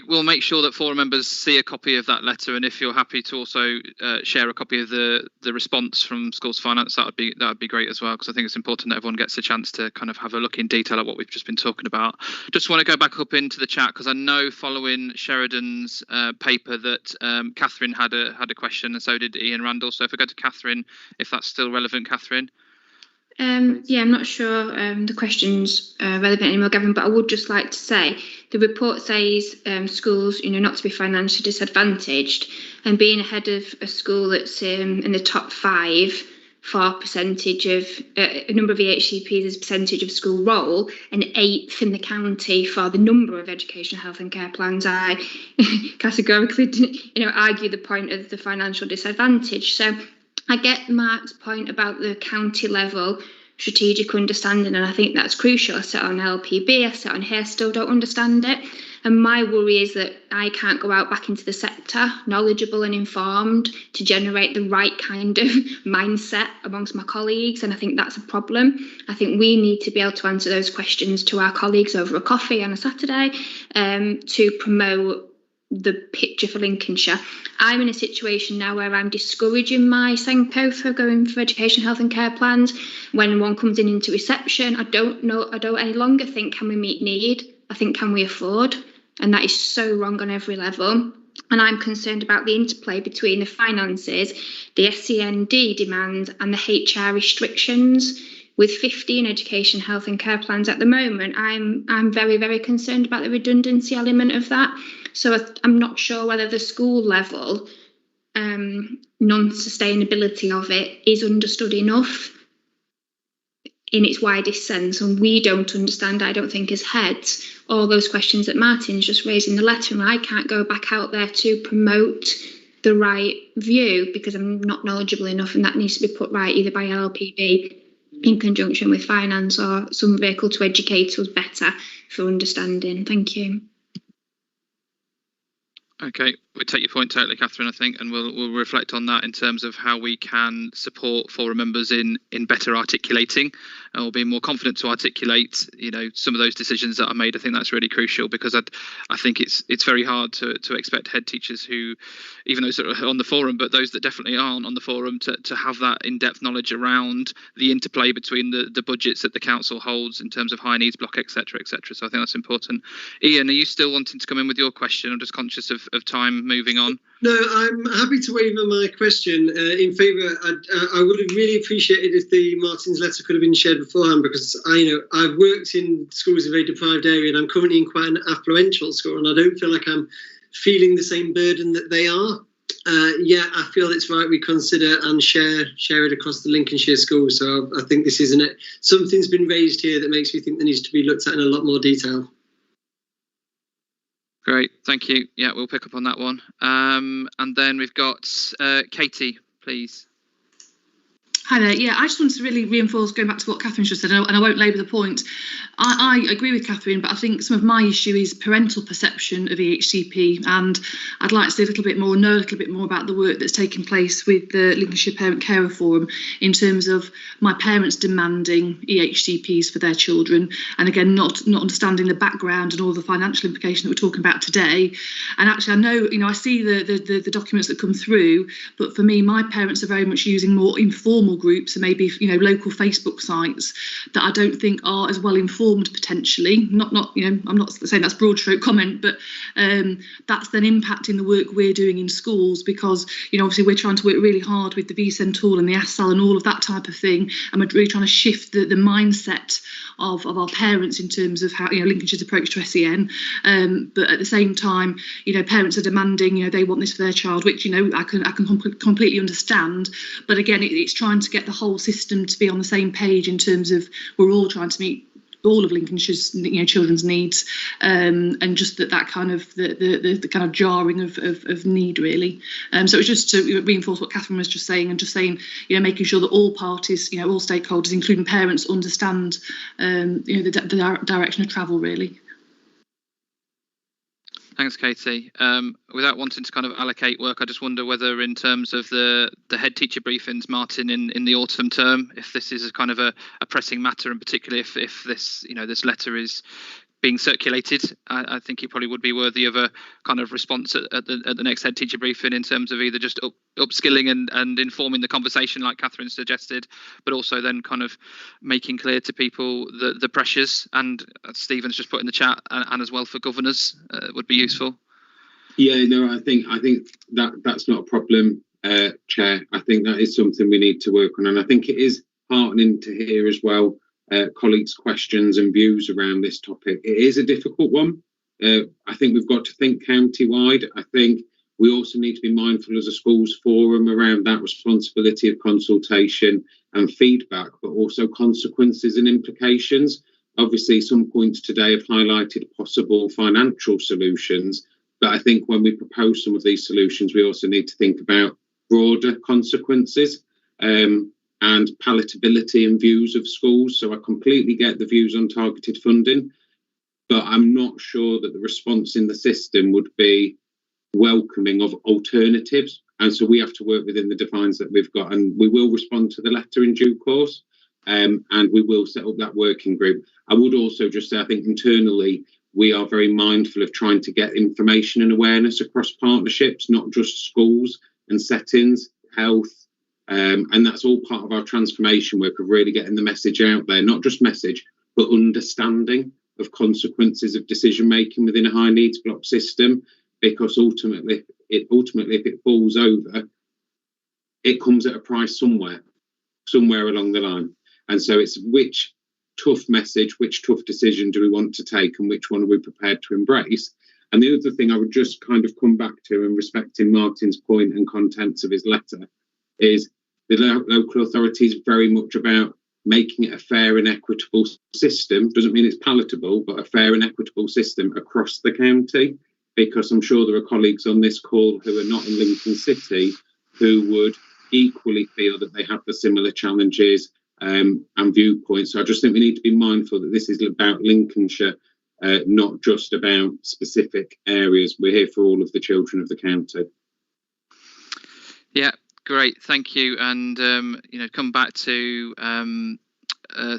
We'll make sure that forum members see a copy of that letter, and if you're happy to also share a copy of the response from Schools Finance, that would be great as well, because I think it's important that everyone gets a chance to kind of have a look in detail at what we've just been talking about. Just want to go back up into the chat, because I know following Sheridan's paper that Catherine had a question, and so did Ian Randall. So if I go to Catherine, if that's still relevant, Catherine. Yeah, I'm not sure the question's relevant anymore, Gavin, but I would just like to say the report says schools, not to be financially disadvantaged, and being ahead of a school that's in the top 5 for percentage of a number of EHCPs as percentage of school roll, and 8th in the county for the number of educational health and care plans, I categorically argue the point of the financial disadvantage. So I get Mark's point about the county level strategic understanding, and I think that's crucial. I sit on LPB, I sit on here, still don't understand it. And my worry is that I can't go out back into the sector knowledgeable and informed to generate the right kind of mindset amongst my colleagues. And I think that's a problem. I think we need to be able to answer those questions to our colleagues over a coffee on a Saturday to promote the picture for Lincolnshire. I'm in a situation now where I'm discouraging my Senko for going for education, health and care plans. When one comes into reception, I don't any longer think, can we meet need? I think, can we afford? And that is so wrong on every level. And I'm concerned about the interplay between the finances, the SEND demands and the HR restrictions. With 15 education, health and care plans at the moment, I'm very, very concerned about the redundancy element of that. So I'm not sure whether the school level non-sustainability of it is understood enough in its widest sense, and we don't understand, I don't think, as heads, all those questions that Martin's just raised in the letter, and I can't go back out there to promote the right view because I'm not knowledgeable enough, and that needs to be put right either by LPB in conjunction with finance or some vehicle to educate us better for understanding. Thank you. Okay, we take your point totally, Catherine, I think, and we'll reflect on that in terms of how we can support forum members in better articulating or being more confident to articulate, you know, some of those decisions that are made. I think that's really crucial, because I think it's very hard to expect head teachers who, even those that are on the forum, but those that definitely aren't on the forum, to have that in-depth knowledge around the interplay between the budgets that the council holds in terms of high needs block, etc., etc. So I think that's important. Ian, are you still wanting to come in with your question? I'm just conscious of time moving on. No, I'm happy to waiver my question in favour. I would have really appreciated if the Martin's letter could have been shared beforehand, because I've worked in schools in a very deprived area, and I'm currently in quite an affluential school, and I don't feel like I'm feeling the same burden that they are. I feel it's right we consider and share it across the Lincolnshire schools. So I think this isn't it. Something's been raised here that makes me think there needs to be looked at in a lot more detail. Great, thank you. Yeah, we'll pick up on that one. And then we've got Katie, please. Hi there. Yeah, I just wanted to really reinforce, going back to what Catherine just said, and I won't labour the point. I agree with Catherine, but I think some of my issue is parental perception of EHCP, and I'd like to see a little bit more, know a little bit more about the work that's taking place with the Lincolnshire Parent Carer Forum in terms of my parents demanding EHCPs for their children, and again, not understanding the background and all the financial implication that we're talking about today. And actually, I know, I see the documents that come through, but for me, my parents are very much using more informal groups and maybe local Facebook sites that I don't think are as well informed potentially. Not I'm not saying that's broad stroke comment, but that's then impacting the work we're doing in schools, because obviously we're trying to work really hard with the VSEN tool and the ASAL and all of that type of thing, and we're really trying to shift the mindset of our parents in terms of how Lincolnshire's approach to SEN, but at the same time parents are demanding they want this for their child, which I can completely understand, but again it's trying to get the whole system to be on the same page in terms of we're all trying to meet all of Lincolnshire's children's needs, and just that kind of the kind of jarring of need really. So it's just to reinforce what Catherine was just saying, and just saying making sure that all parties, all stakeholders, including parents, understand the direction of travel really. Thanks, Katie. Without wanting to kind of allocate work, I just wonder whether, in terms of the head teacher briefings, Martin, in the autumn term, if this is a kind of a pressing matter, and particularly if this this letter is being circulated, I think it probably would be worthy of a kind of response at the next head teacher briefing, in terms of either just upskilling and informing the conversation like Catherine suggested, but also then kind of making clear to people the pressures, and Stephen's just put in the chat, and as well for governors would be useful. Yeah, no, I think that's not a problem, Chair. I think that is something we need to work on, and I think it is heartening to hear as well colleagues' questions and views around this topic. It is a difficult one. I think we've got to think county-wide. I think we also need to be mindful as a schools forum around that responsibility of consultation and feedback, but also consequences and implications. Obviously, some points today have highlighted possible financial solutions, but I think when we propose some of these solutions, we also need to think about broader consequences and palatability and views of schools. So I completely get the views on targeted funding, but I'm not sure that the response in the system would be welcoming of alternatives. And so we have to work within the defines that we've got, and we will respond to the letter in due course, and we will set up that working group. I would also just say, I think internally, we are very mindful of trying to get information and awareness across partnerships, not just schools and settings, health, and that's all part of our transformation work of really getting the message out there, not just message, but understanding of consequences of decision making within a high needs block system, because ultimately if it falls over, it comes at a price somewhere along the line. And so it's which tough message, which tough decision do we want to take, and which one are we prepared to embrace? And the other thing I would just kind of come back to, and respecting Martin's point and contents of his letter, is the local authority is very much about making it a fair and equitable system. Doesn't mean it's palatable, but a fair and equitable system across the county, because I'm sure there are colleagues on this call who are not in Lincoln City who would equally feel that they have the similar challenges and viewpoints. So I just think we need to be mindful that this is about Lincolnshire, not just about specific areas. We're here for all of the children of the county. Yeah, great, thank you. And come back to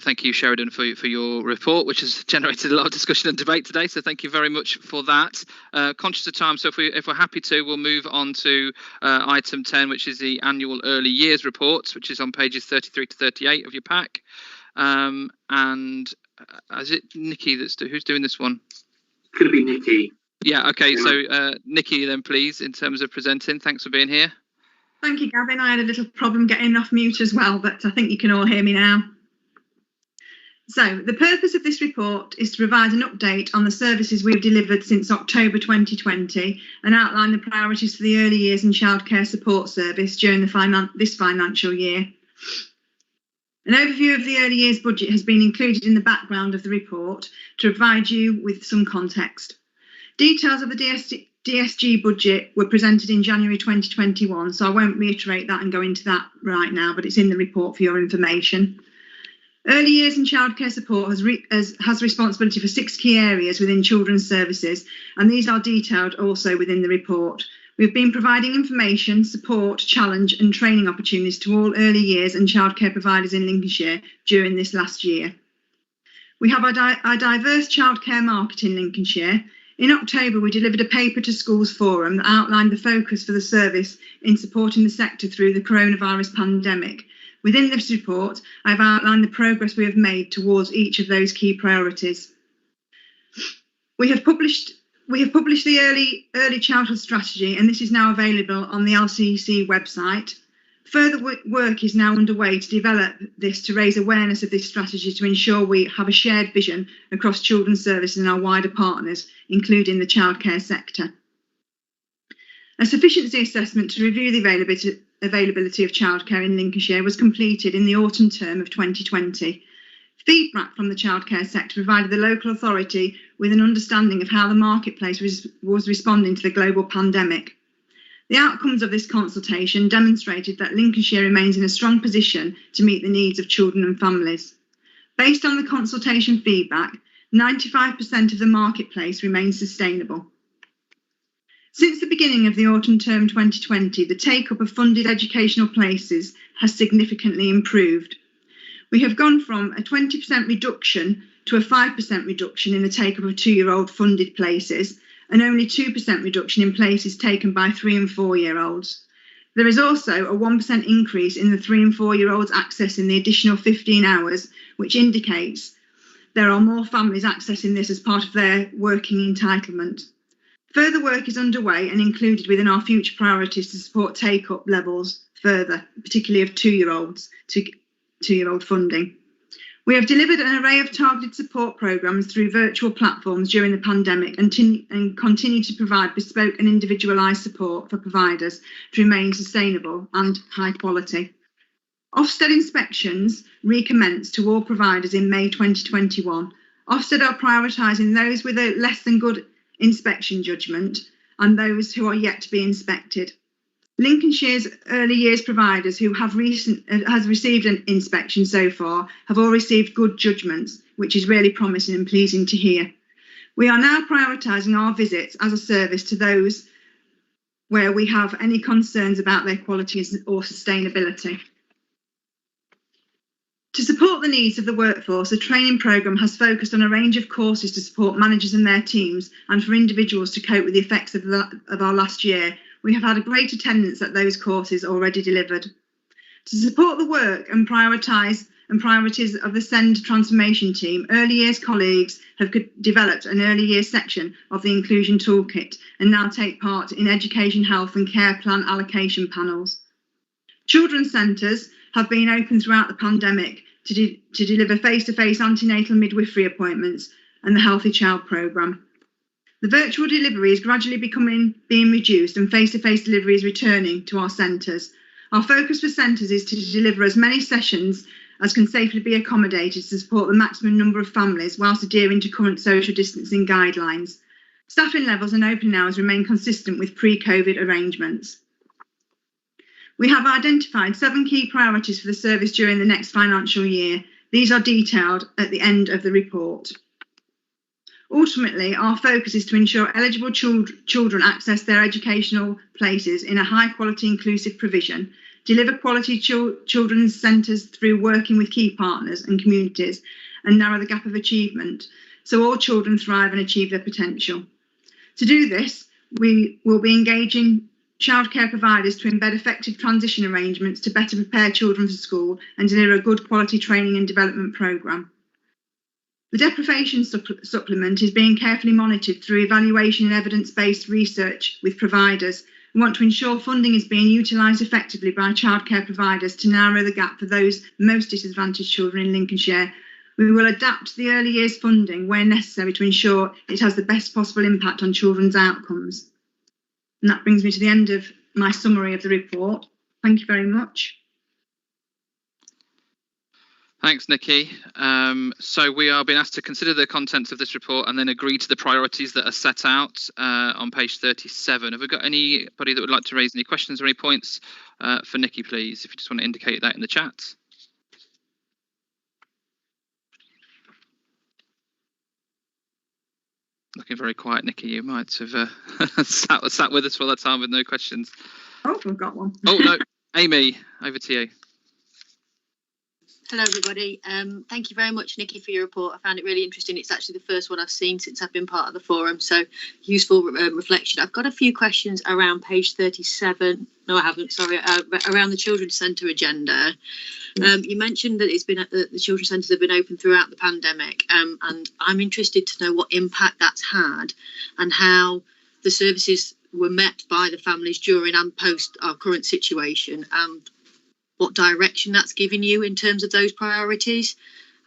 thank you, Sheridan, for your report, which has generated a lot of discussion and debate today. So thank you very much for that. Conscious of time, so if we're happy to, we'll move on to item 10, which is the annual early years reports, which is on pages 33 to 38 of your pack. And is it Nikki who's doing this one? It's going to be Nikki. Yeah. Okay. So Nikki, then please, in terms of presenting. Thanks for being here. Thank you, Gavin. I had a little problem getting off mute as well, but I think you can all hear me now. So the purpose of this report is to provide an update on the services we've delivered since October 2020 and outline the priorities for the Early Years and Childcare Support Service during this financial year. An overview of the Early Years budget has been included in the background of the report to provide you with some context. Details of the DSG budget were presented in January 2021, so I won't reiterate that and go into that right now, but it's in the report for your information. Early Years and Childcare Support has responsibility for 6 key areas within children's services, and these are detailed also within the report. We've been providing information, support, challenge and training opportunities to all early years and childcare providers in Lincolnshire during this last year. We have a diverse childcare market in Lincolnshire. In October, we delivered a paper to Schools Forum that outlined the focus for the service in supporting the sector through the coronavirus pandemic. Within this report, I've outlined the progress we have made towards each of those key priorities. We have published the early childhood strategy, and this is now available on the LCC website. Further work is now underway to develop this to raise awareness of this strategy to ensure we have a shared vision across children's services and our wider partners, including the childcare sector. A sufficiency assessment to review the availability of childcare in Lincolnshire was completed in the autumn term of 2020. Feedback from the childcare sector provided the local authority with an understanding of how the marketplace was responding to the global pandemic. The outcomes of this consultation demonstrated that Lincolnshire remains in a strong position to meet the needs of children and families. Based on the consultation feedback, 95% of the marketplace remains sustainable. Since the beginning of the autumn term 2020, the take-up of funded educational places has significantly improved. We have gone from a 20% reduction to a 5% reduction in the take-up of 2-year-old funded places and only 2% reduction in places taken by 3- and 4-year-olds. There is also a 1% increase in the 3- and 4-year-olds accessing the additional 15 hours, which indicates there are more families accessing this as part of their working entitlement. Further work is underway and included within our future priorities to support take-up levels further, particularly of 2-year-olds to 2-year-old funding. We have delivered an array of targeted support programmes through virtual platforms during the pandemic and continue to provide bespoke and individualised support for providers to remain sustainable and high quality. Ofsted inspections recommenced to all providers in May 2021. Ofsted are prioritising those with a less than good inspection judgment and those who are yet to be inspected. Lincolnshire's early years providers who have received an inspection so far have all received good judgments, which is really promising and pleasing to hear. We are now prioritising our visits as a service to those where we have any concerns about their quality or sustainability. To support the needs of the workforce, a training programme has focused on a range of courses to support managers and their teams and for individuals to cope with the effects of our last year. We have had a great attendance at those courses already delivered. To support the work and priorities of the SEND transformation team, early years colleagues have developed an early years section of the inclusion toolkit and now take part in education, health and care plan allocation panels. Children's centres have been open throughout the pandemic to deliver face-to-face antenatal midwifery appointments and the Healthy Child programme. The virtual delivery is gradually being reduced and face-to-face delivery is returning to our centres. Our focus for centres is to deliver as many sessions as can safely be accommodated to support the maximum number of families whilst adhering to current social distancing guidelines. Staffing levels and opening hours remain consistent with pre-COVID arrangements. We have identified 7 key priorities for the service during the next financial year. These are detailed at the end of the report. Ultimately, our focus is to ensure eligible children access their educational places in a high-quality inclusive provision, deliver quality children's centres through working with key partners and communities, and narrow the gap of achievement so all children thrive and achieve their potential. To do this, we will be engaging childcare providers to embed effective transition arrangements to better prepare children for school and deliver a good quality training and development programme. The deprivation supplement is being carefully monitored through evaluation and evidence-based research with providers. We want to ensure funding is being utilised effectively by childcare providers to narrow the gap for those most disadvantaged children in Lincolnshire. We will adapt the early years funding where necessary to ensure it has the best possible impact on children's outcomes. And that brings me to the end of my summary of the report. Thank you very much. Thanks, Nikki. So we are being asked to consider the contents of this report and then agree to the priorities that are set out on page 37. Have we got anybody that would like to raise any questions or any points for Nikki, please? If you just want to indicate that in the chat. Looking very quiet, Nikki. You might have sat with us for that time with no questions. Oh, I've got one. Oh, no. Amy, over to you. Hello, everybody. Thank you very much, Nikki, for your report. I found it really interesting. It's actually the first one I've seen since I've been part of the forum, so useful reflection. I've got a few questions around page 37. No, I haven't, sorry, around the Children's Centre agenda. You mentioned that it's been the children's centres have been open throughout the pandemic, and I'm interested to know what impact that's had and how the services were met by the families during and post our current situation, and what direction that's giving you in terms of those priorities.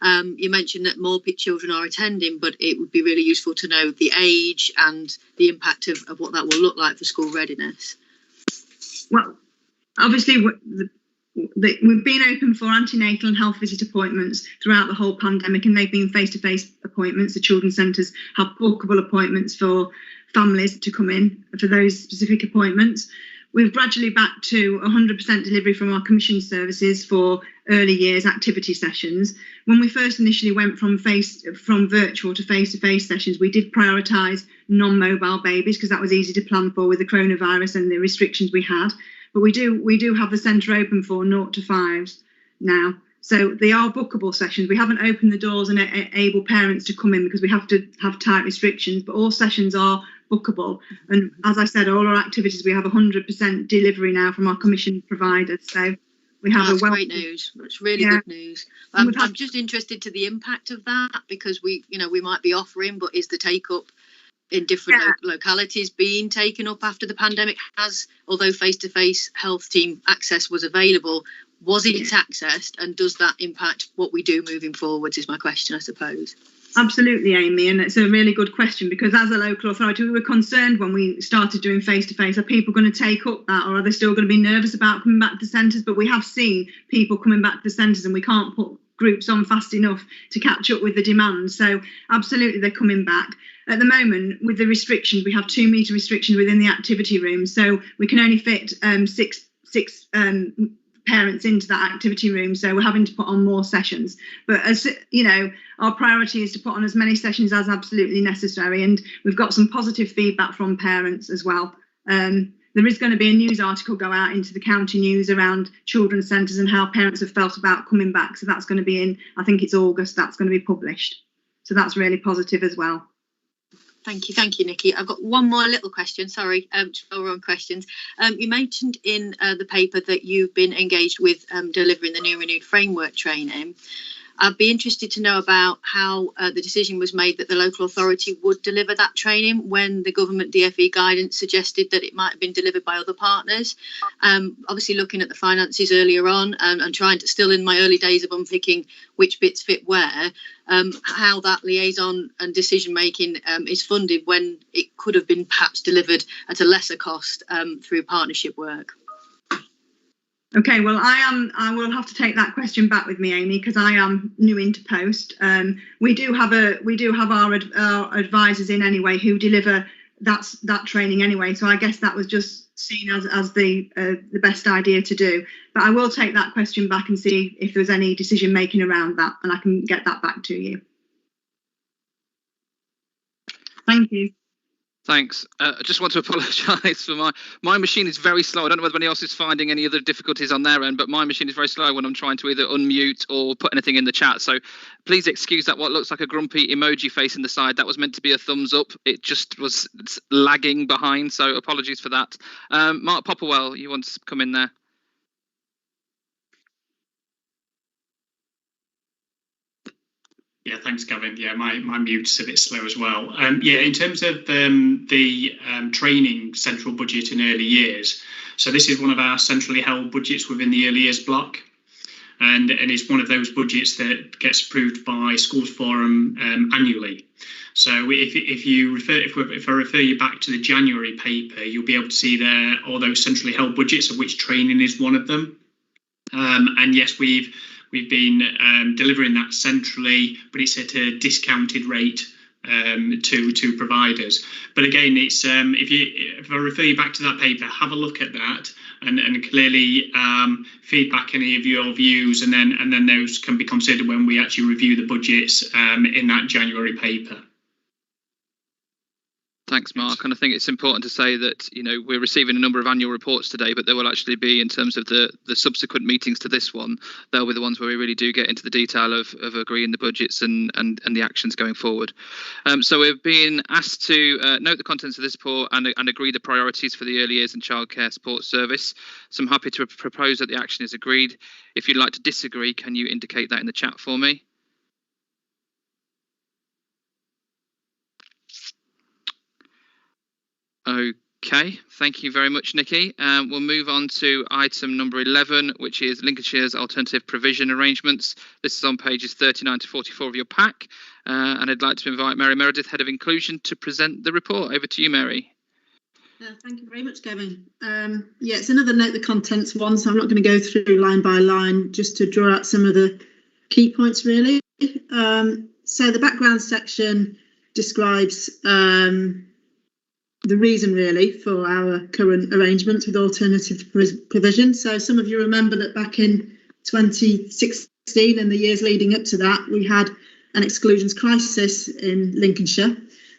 You mentioned that more children are attending, but it would be really useful to know the age and the impact of what that will look like for school readiness. Well, obviously, we've been open for antenatal and health visit appointments throughout the whole pandemic, and they've been face-to-face appointments. The children's centres have bookable appointments for families to come in for those specific appointments. We've gradually back to 100% delivery from our commission services for early years activity sessions. When we first initially went from virtual to face-to-face sessions, we did prioritise non-mobile babies because that was easy to plan for with the coronavirus and the restrictions we had. But we do have the centre open for 0 to 5s now. So they are bookable sessions. We haven't opened the doors and able parents to come in because we have to have tight restrictions, but all sessions are bookable. And as I said, all our activities, we have 100% delivery now from our commission providers. So we have That's great news. It's really good news. I'm just interested to the impact of that because we might be offering, but is the take up in different localities being taken up after the pandemic has, although face-to-face health team access was available, was it accessed, and does that impact what we do moving forwards is my question, I suppose. Absolutely, Amy, and it's a really good question because as a local authority we were concerned when we started doing face-to-face, are people going to take up that, or are they still going to be nervous about coming back to the centres? But we have seen people coming back to the centres and we can't put groups on fast enough to catch up with the demand. So absolutely they're coming back. At the moment, with the restrictions, we have 2 metre restrictions within the activity room, so we can only fit six parents into that activity room, so we're having to put on more sessions. But as you know, our priority is to put on as many sessions as absolutely necessary, and we've got some positive feedback from parents as well. There is going to be a news article go out into the county news around children's centres and how parents have felt about coming back, so that's going to be in, I think it's August, that's going to be published, so that's really positive as well. Thank you, Nikki. I've got one more little question. Sorry, we're on questions. You mentioned in the paper that you've been engaged with delivering the new renewed framework training. I'd be interested to know about how the decision was made that the local authority would deliver that training when the government DFE guidance suggested that it might have been delivered by other partners. Obviously looking at the finances earlier on and trying to, still in my early days of unpicking which bits fit where, how that liaison and decision making is funded when it could have been perhaps delivered at a lesser cost through partnership work. Okay, well, I will have to take that question back with me, Amy, because I am new into post. We do have our advisors in anyway who deliver that training anyway. So I guess that was just seen as the best idea to do. But I will take that question back and see if there's any decision making around that, and I can get that back to you. Thank you. Thanks. I just want to apologise for my machine is very slow. I don't know whether anyone else is finding any other difficulties on their end, but my machine is very slow when I'm trying to either unmute or put anything in the chat. So please excuse that what looks like a grumpy emoji face in the side. That was meant to be a thumbs up. It just was lagging behind. So apologies for that. Mark Popperwell, you want to come in there? Yeah, thanks, Gavin. Yeah, my mute's a bit slow as well. Yeah, in terms of the training central budget in early years, so this is one of our centrally held budgets within the early years block, and it's one of those budgets that gets approved by Schools Forum annually. So if I refer you back to the January paper, you'll be able to see there all those centrally held budgets, of which training is one of them. And yes, we've been delivering that centrally, but it's at a discounted rate to providers. But again, it's if I refer you back to that paper, have a look at that and clearly feedback any of your views, and then those can be considered when we actually review the budgets in that January paper. Thanks, Mark. And I think it's important to say that, you know, we're receiving a number of annual reports today, but there will actually be, in terms of the subsequent meetings to this one, they'll be the ones where we really do get into the detail of agreeing the budgets and the actions going forward. So we're being asked to note the contents of this report and agree the priorities for the early years and childcare support service. So I'm happy to propose that the action is agreed. If you'd like to disagree, can you indicate that in the chat for me? Okay, thank you very much, Nikki. We'll move on to item number 11, which is Lincolnshire's alternative provision arrangements. This is on pages 39 to 44 of your pack. And I'd like to invite Mary Meredith, Head of Inclusion, to present the report. Over to you, Mary. Thank you very much, Gavin. Yeah, it's another note the contents one, so I'm not going to go through line by line, just to draw out some of the key points, really. So the background section describes the reason really for our current arrangements with alternative provision. So some of you remember that back in 2016 and the years leading up to that, we had an exclusions crisis in Lincolnshire.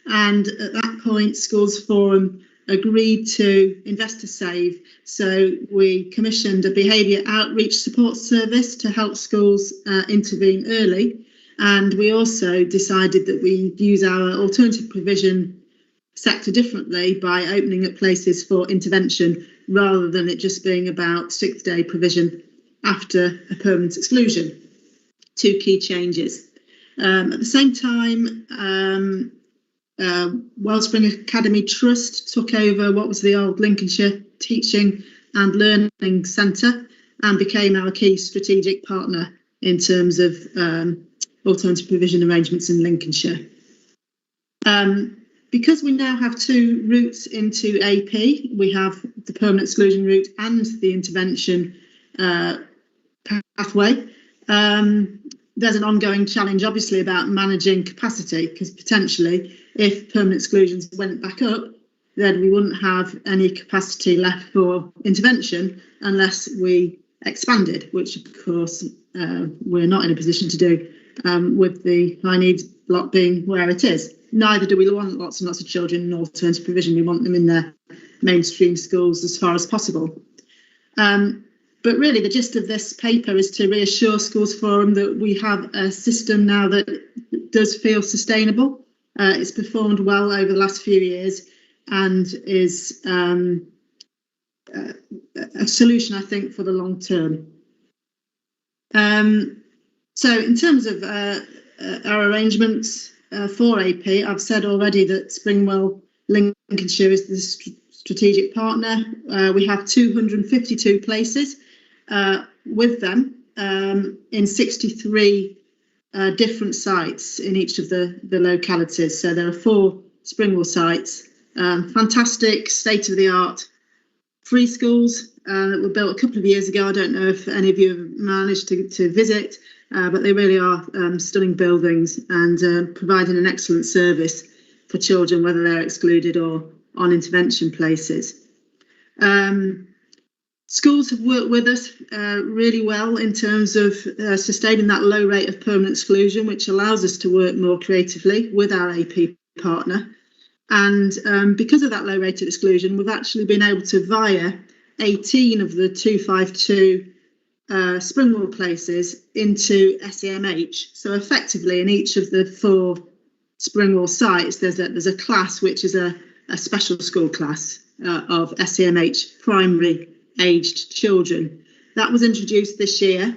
And at that point, Schools Forum agreed to invest to save. So we commissioned a behaviour outreach support service to help schools intervene early. And we also decided that we'd use our alternative provision sector differently by opening up places for intervention rather than it just being about 6-day provision after a permanent exclusion. Two key changes. At the same time, Wellspring Academy Trust took over what was the old Lincolnshire Teaching and Learning Centre and became our key strategic partner in terms of alternative provision arrangements in Lincolnshire. Because we now have two routes into AP, we have the permanent exclusion route and the intervention pathway. There's an ongoing challenge, obviously, about managing capacity, because potentially, if permanent exclusions went back up, then we wouldn't have any capacity left for intervention unless we expanded, which, of course, we're not in a position to do with the high needs block being where it is. Neither do we want lots and lots of children in alternative provision. We want them in their mainstream schools as far as possible. But really, the gist of this paper is to reassure Schools Forum that we have a system now that does feel sustainable. It's performed well over the last few years and is a solution, I think, for the long term. So in terms of our arrangements for AP, I've said already that Springwell Lincolnshire is the strategic partner. We have 252 places with them in 63 different sites in each of the localities. So there are 4 Springwell sites, fantastic state-of-the-art free schools that were built a couple of years ago. I don't know if any of you have managed to visit, but they really are stunning buildings and providing an excellent service for children, whether they're excluded or on intervention places. Schools have worked with us really well in terms of sustaining that low rate of permanent exclusion, which allows us to work more creatively with our AP partner. And because of that low rate of exclusion, we've actually been able to, via 18 of the 252 Springwell places, into SEMH. So effectively, in each of the 4 Springwell sites, there's a class which is a special school class of SEMH primary aged children. That was introduced this year.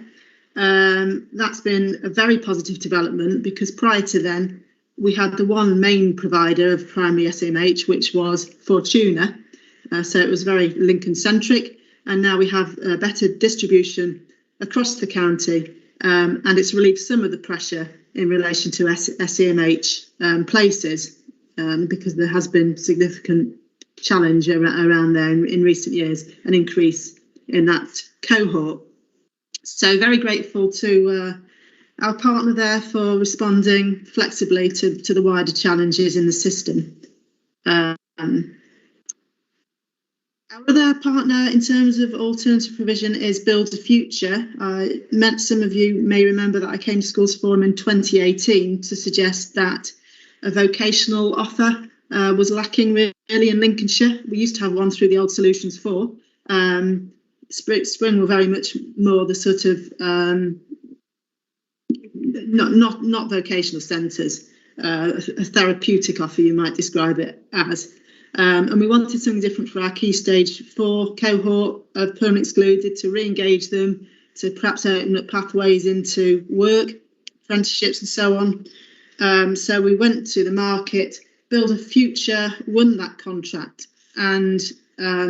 That's been a very positive development, because prior to then we had the one main provider of primary SEMH, which was Fortuna. So it was very Lincoln centric, and now we have a better distribution across the county, and it's relieved some of the pressure in relation to SEMH places, because there has been significant challenge around there in recent years, an increase in that cohort. So very grateful to our partner there for responding flexibly to the wider challenges in the system. Our other partner in terms of alternative provision is Build the Future. Some of you may remember that I came to Schools Forum in 2018 to suggest that a vocational offer was lacking really in Lincolnshire. We used to have one through the old Solutions 4. Spring were very much more the sort of not vocational centres, a therapeutic offer you might describe it as. And we wanted something different for our Key Stage 4 cohort of permanent excluded, to re-engage them, to perhaps open up pathways into work, apprenticeships and so on. So we went to the market. Build a Future won that contract, and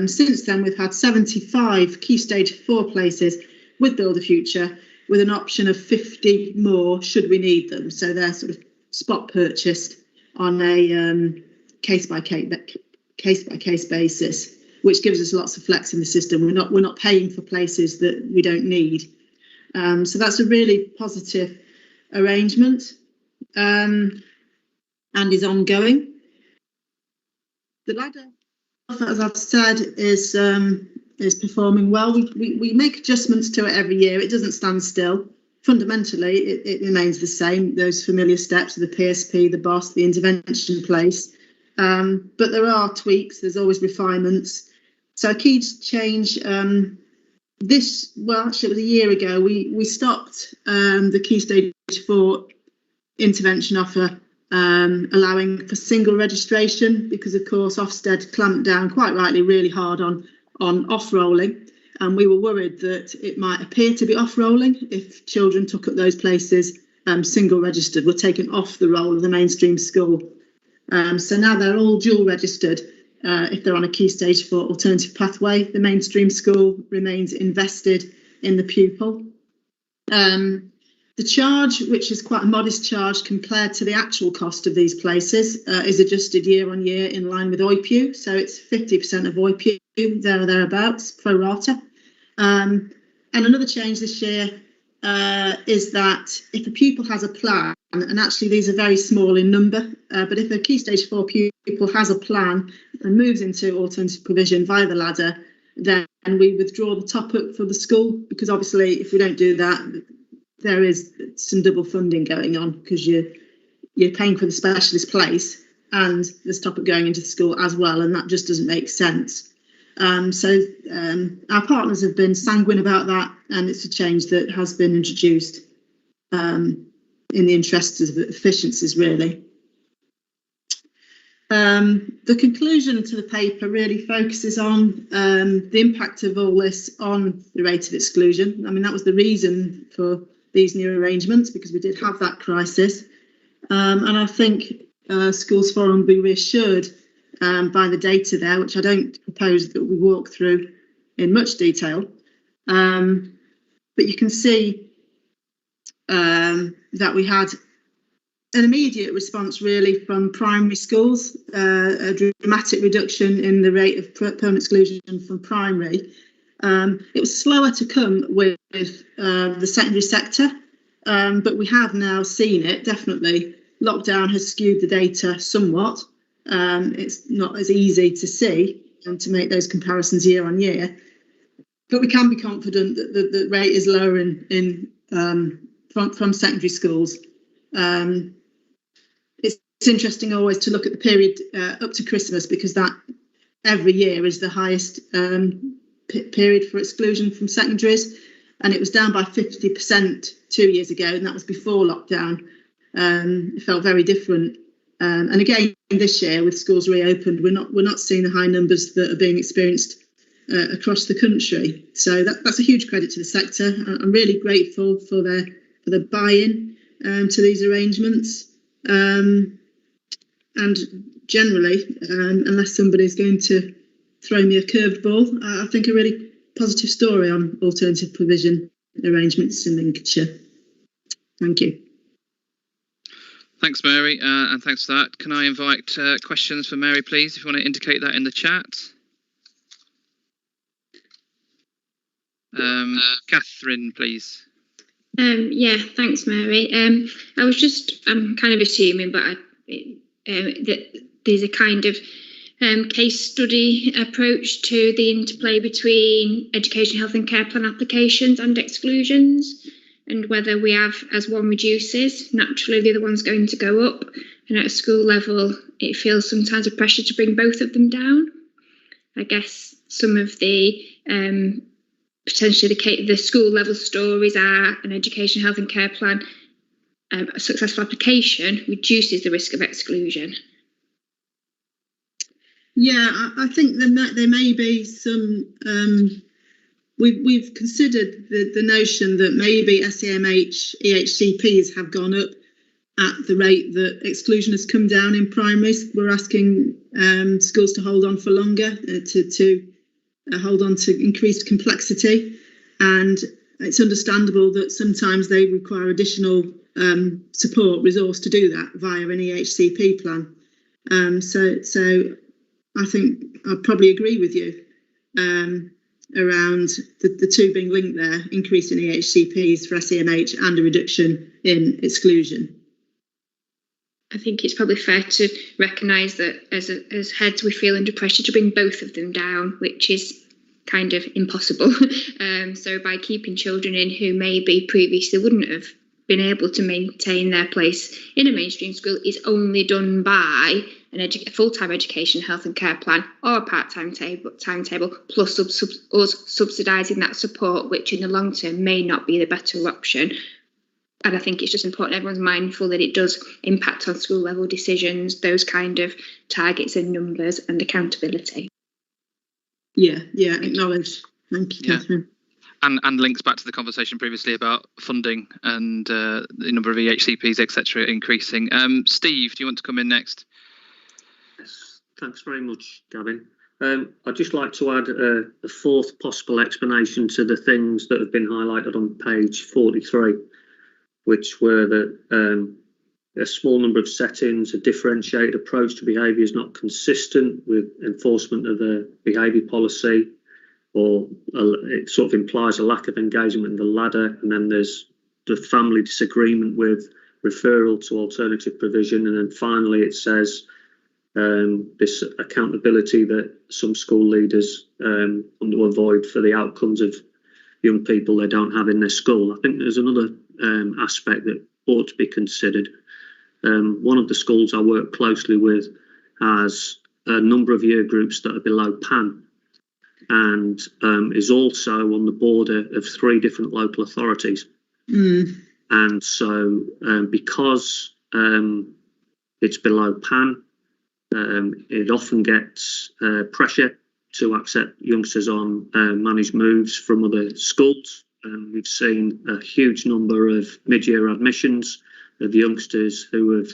since then we've had 75 Key Stage 4 places with Build a Future, with an option of 50 more should we need them. So they're sort of spot purchased on a case by case basis, which gives us lots of flex in the system. We're not paying for places that we don't need. So that's a really positive arrangement. And is ongoing. The ladder, as I've said, is performing well. We make adjustments to it every year. It doesn't stand still. Fundamentally, it remains the same. Those familiar steps of the PSP, the BOSS, the intervention place. But there are tweaks. There's always refinements. So a key change. Actually, it was a year ago. We stopped the Key Stage 4 intervention offer, allowing for single registration, because of course Ofsted clamped down quite rightly really hard on off-rolling, and we were worried that it might appear to be off-rolling if children took up those places single registered, were taken off the roll of the mainstream school. So now they're all dual registered. If they're on a Key Stage 4 alternative pathway, the mainstream school remains invested in the pupil. The charge, which is quite a modest charge compared to the actual cost of these places, is adjusted year on year in line with OIPU. So it's 50% of OIPU, there or thereabouts, pro rata. And another change this year is that if a pupil has a plan, and actually these are very small in number, but if a Key Stage 4 pupil has a plan and moves into alternative provision via the ladder, then we withdraw the top up for the school, because obviously if we don't do that, there is some double funding going on, because you're paying for the specialist place and there's top up going into the school as well, and that just doesn't make sense. So our partners have been sanguine about that, and it's a change that has been introduced in the interests of efficiencies, really. The conclusion to the paper really focuses on the impact of all this on the rate of exclusion. I mean, that was the reason for these new arrangements, because we did have that crisis. And I think Schools Forum will be reassured by the data there, which I don't propose that we walk through in much detail. But you can see that we had an immediate response really from primary schools, a dramatic reduction in the rate of permanent exclusion from primary. It was slower to come with the secondary sector, but we have now seen it definitely lockdown has skewed the data somewhat. It's not as easy to see and to make those comparisons year on year, but we can be confident that the rate is lower from secondary schools. It's interesting always to look at the period up to Christmas, because that every year is the highest period for exclusion from secondaries, and it was down by 50% 2 years ago, and that was before lockdown. It felt very different, and again this year with schools reopened, we're not seeing the high numbers that are being experienced across the country. So that's a huge credit to the sector. I'm really grateful for the buy-in to these arrangements. And generally, unless somebody's going to throw me a curved ball, I think a really positive story on alternative provision arrangements in Lincolnshire. Thank you. Thanks, Mary, and thanks for that. Can I invite questions for Mary, please, if you want to indicate that in the chat? Catherine, please. Yeah, thanks, Mary. I was just, I'm kind of assuming, but that there's a kind of case study approach to the interplay between education, health and care plan applications and exclusions, and whether we have, as one reduces, naturally the other one's going to go up, and at a school level it feels sometimes a pressure to bring both of them down. I guess some of the potentially the school level stories are an education, health and care plan, a successful application reduces the risk of exclusion. Yeah, I think there may be some. We've considered the notion that maybe SEMH EHCPs have gone up at the rate that exclusion has come down in primaries. We're asking schools to hold on for longer, to hold on to increased complexity, and it's understandable that sometimes they require additional support resource to do that via an EHCP plan. So I think I'd probably agree with you around the two being linked there, increase in EHCPs for SEMH and a reduction in exclusion. I think it's probably fair to recognise that as heads we feel under pressure to bring both of them down, which is kind of impossible. So by keeping children in who maybe previously wouldn't have been able to maintain their place in a mainstream school is only done by a full-time education, health and care plan or a part-time timetable plus us subsidising that support, which in the long term may not be the better option. And I think it's just important everyone's mindful that it does impact on school level decisions, those kind of targets and numbers and accountability. Yeah, acknowledge. Thank you, Catherine. And links back to the conversation previously about funding and the number of EHCPs, etc., increasing. Steve, do you want to come in next? Yes, thanks very much, Gavin. I'd just like to add a fourth possible explanation to the things that have been highlighted on page 43, which were that a small number of settings, a differentiated approach to behaviour is not consistent with enforcement of the behaviour policy, or it sort of implies a lack of engagement in the ladder, and then there's the family disagreement with referral to alternative provision, and then finally it says this accountability that some school leaders want to avoid for the outcomes of young people they don't have in their school. I think there's another aspect that ought to be considered. One of the schools I work closely with has a number of year groups that are below PAN, and is also on the border of 3 different local authorities. And so because it's below PAN, it often gets pressure to accept youngsters on managed moves from other schools. We've seen a huge number of mid-year admissions of youngsters who have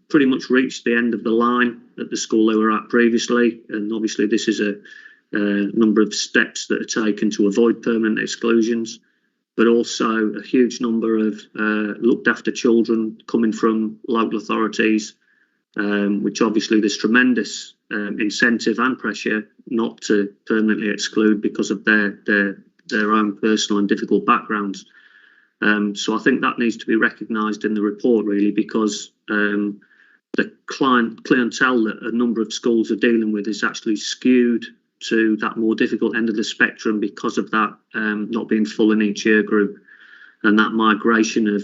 pretty much reached the end of the line at the school they were at previously, and obviously this is a number of steps that are taken to avoid permanent exclusions, but also a huge number of looked after children coming from local authorities, which obviously there's tremendous incentive and pressure not to permanently exclude because of their own personal and difficult backgrounds. So I think that needs to be recognised in the report, really, because the clientele that a number of schools are dealing with is actually skewed to that more difficult end of the spectrum because of that not being full in each year group, and that migration of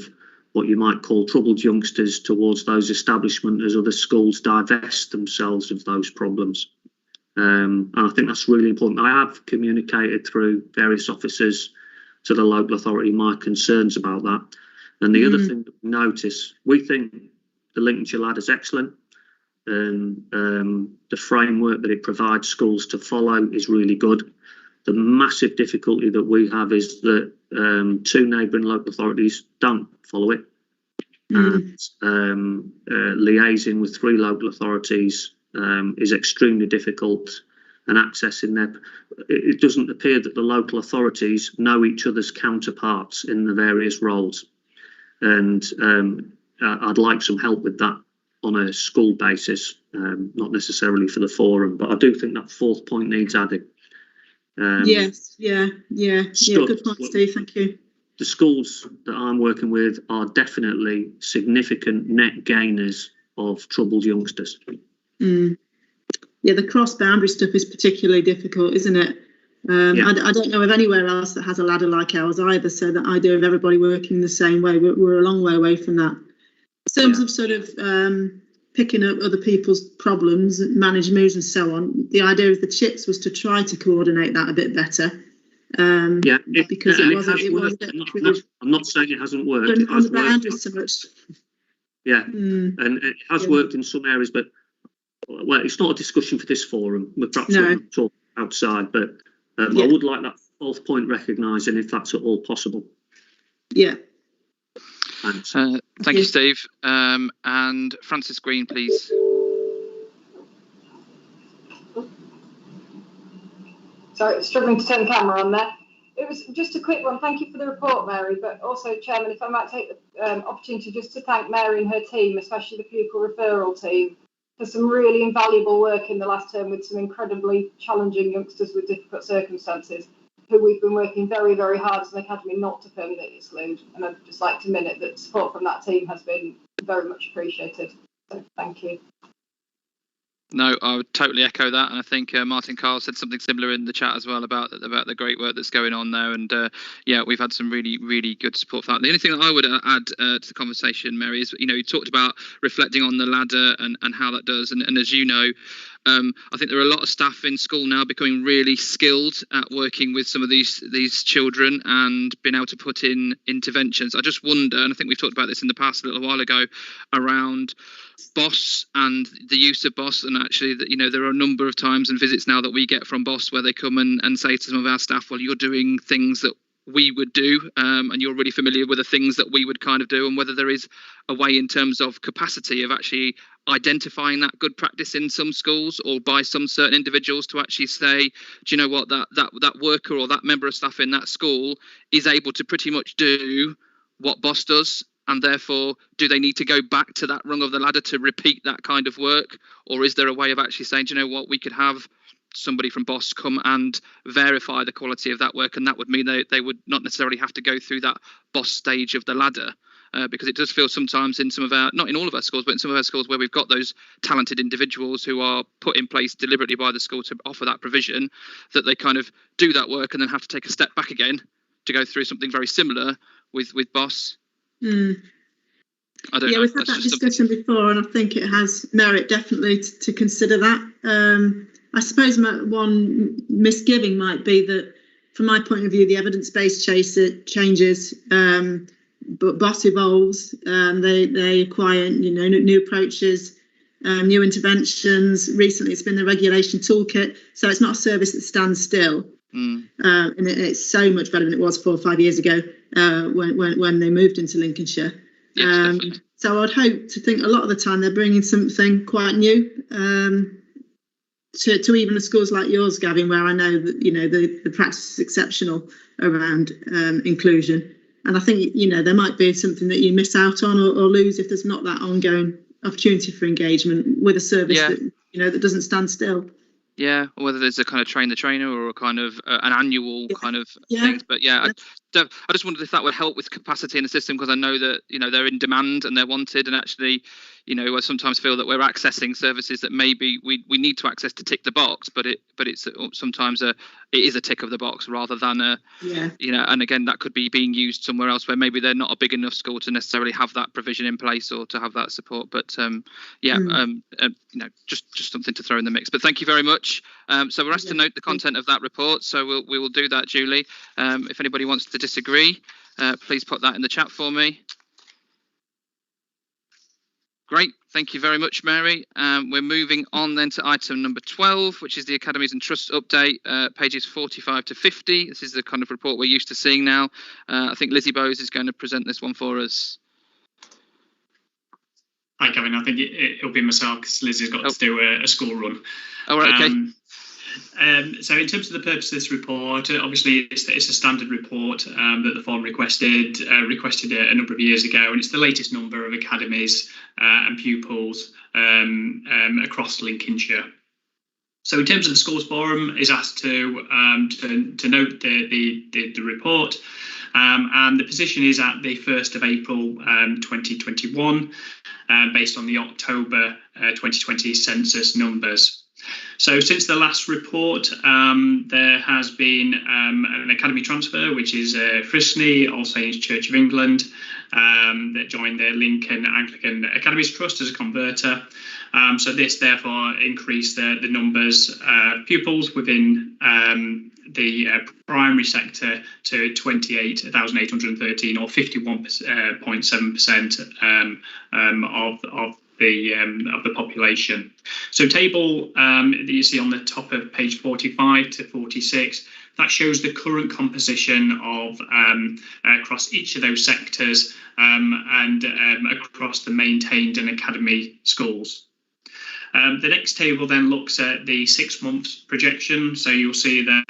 what you might call troubled youngsters towards those establishments as other schools divest themselves of those problems. And I think that's really important. I have communicated through various officers to the local authority my concerns about that. And the other thing that we notice, we think the Lincolnshire ladder is excellent, and the framework that it provides schools to follow is really good. The massive difficulty that we have is that 2 neighbouring local authorities don't follow it. And liaising with 3 local authorities is extremely difficult, and accessing them. It doesn't appear that the local authorities know each other's counterparts in the various roles. And I'd like some help with that on a school basis, not necessarily for the forum, but I do think that 4th point needs adding. Yes, yeah, good point, Steve, thank you. The schools that I'm working with are definitely significant net gainers of troubled youngsters. Yeah, the cross-boundary stuff is particularly difficult, isn't it? I don't know of anywhere else that has a ladder like ours either, so the idea of everybody working the same way, we're a long way away from that. In terms of sort of picking up other people's problems, manage moves and so on, the idea of the chips was to try to coordinate that a bit better. Because it wasn't. I'm not saying it hasn't worked. It has worked so much. Yeah, and it has worked in some areas, but well, it's not a discussion for this forum. We're perhaps going to talk outside, but I would like that 4th point recognising if that's at all possible. Yeah. Thanks. Thank you, Steve. And Francis Green, please. Sorry, struggling to turn the camera on there. It was just a quick one. Thank you for the report, Mary, but also, Chairman, if I might take the opportunity just to thank Mary and her team, especially the pupil referral team, for some really invaluable work in the last term with some incredibly challenging youngsters with difficult circumstances, who we've been working very, very hard as an academy not to permanently exclude. And I'd just like to minute that support from that team has been very much appreciated. So thank you. No, I would totally echo that, and I think Martin Carl said something similar in the chat as well about the great work that's going on there. And yeah, we've had some really, really good support for that. The only thing that I would add to the conversation, Mary, is you talked about reflecting on the ladder and how that does, and as you know, I think there are a lot of staff in school now becoming really skilled at working with some of these children and being able to put in interventions. I just wonder, and I think we've talked about this in the past a little while ago, around BOSS and the use of BOSS, and actually that there are a number of times and visits now that we get from BOSS where they come and say to some of our staff, well, you're doing things that we would do, and you're really familiar with the things that we would kind of do, and whether there is a way in terms of capacity of actually identifying that good practice in some schools or by some certain individuals to actually say, do you know what, that worker or that member of staff in that school is able to pretty much do what BOSS does, and therefore do they need to go back to that rung of the ladder to repeat that kind of work? Or is there a way of actually saying, do you know what, we could have somebody from BOSS come and verify the quality of that work, and that would mean they would not necessarily have to go through that BOSS stage of the ladder, because it does feel sometimes in some of our, not in all of our schools, but in some of our schools where we've got those talented individuals who are put in place deliberately by the school to offer that provision, that they kind of do that work and then have to take a step back again to go through something very similar with BOSS. I don't know. We've had that discussion before, and I think it has merit definitely to consider that. I suppose one misgiving might be that, from my point of view, the evidence-based changes, but BOSS evolves. They acquire, new approaches, new interventions. Recently, it's been the regulation toolkit, so it's not a service that stands still. And it's so much better than it was 4 or 5 years ago when they moved into Lincolnshire. Yes, so I'd hope to think a lot of the time they're bringing something quite new to even the schools like yours, Gavin, where I know that the practice is exceptional around inclusion. And I think there might be something that you miss out on or lose if there's not that ongoing opportunity for engagement with a service that that doesn't stand still. Yeah, or whether there's a kind of train the trainer or a kind of an annual kind of thing. But I just wondered if that would help with capacity in the system, because I know that they're in demand and they're wanted, and actually I sometimes feel that we're accessing services that maybe we need to access to tick the box, but it's sometimes it is a tick of the box rather than a and again that could be being used somewhere else where maybe they're not a big enough school to necessarily have that provision in place or to have that support. But just something to throw in the mix. But thank you very much. So we're asked to note the content of that report, so we will do that, Julie. If anybody wants to disagree, please put that in the chat for me. Great, thank you very much, Mary. We're moving on then to item number 12, which is the Academies and Trusts update, pages 45 to 50. This is the kind of report we're used to seeing now. I think Lizzie Bowes is going to present this one for us. Hi, Gavin. I think it'll be myself because Lizzie's got to do a school run. Oh, right, okay. So in terms of the purpose of this report, obviously it's a standard report that the forum requested a number of years ago, and it's the latest number of academies and pupils across Lincolnshire. So in terms of the Schools Forum is asked to note the report, and the position is at the 1st of April 2021, based on the October 2020 census numbers. So since the last report, there has been an academy transfer, which is Frisney, All Saints Church of England, that joined the Lincoln Anglican Academies Trust as a converter. So this therefore increased the numbers of pupils within the primary sector to 28,813, or 51.7% of the population. So table that you see on the top of page 45 to 46, that shows the current composition of across each of those sectors and across the maintained and academy schools. The next table then looks at the 6 months projection. So you'll see that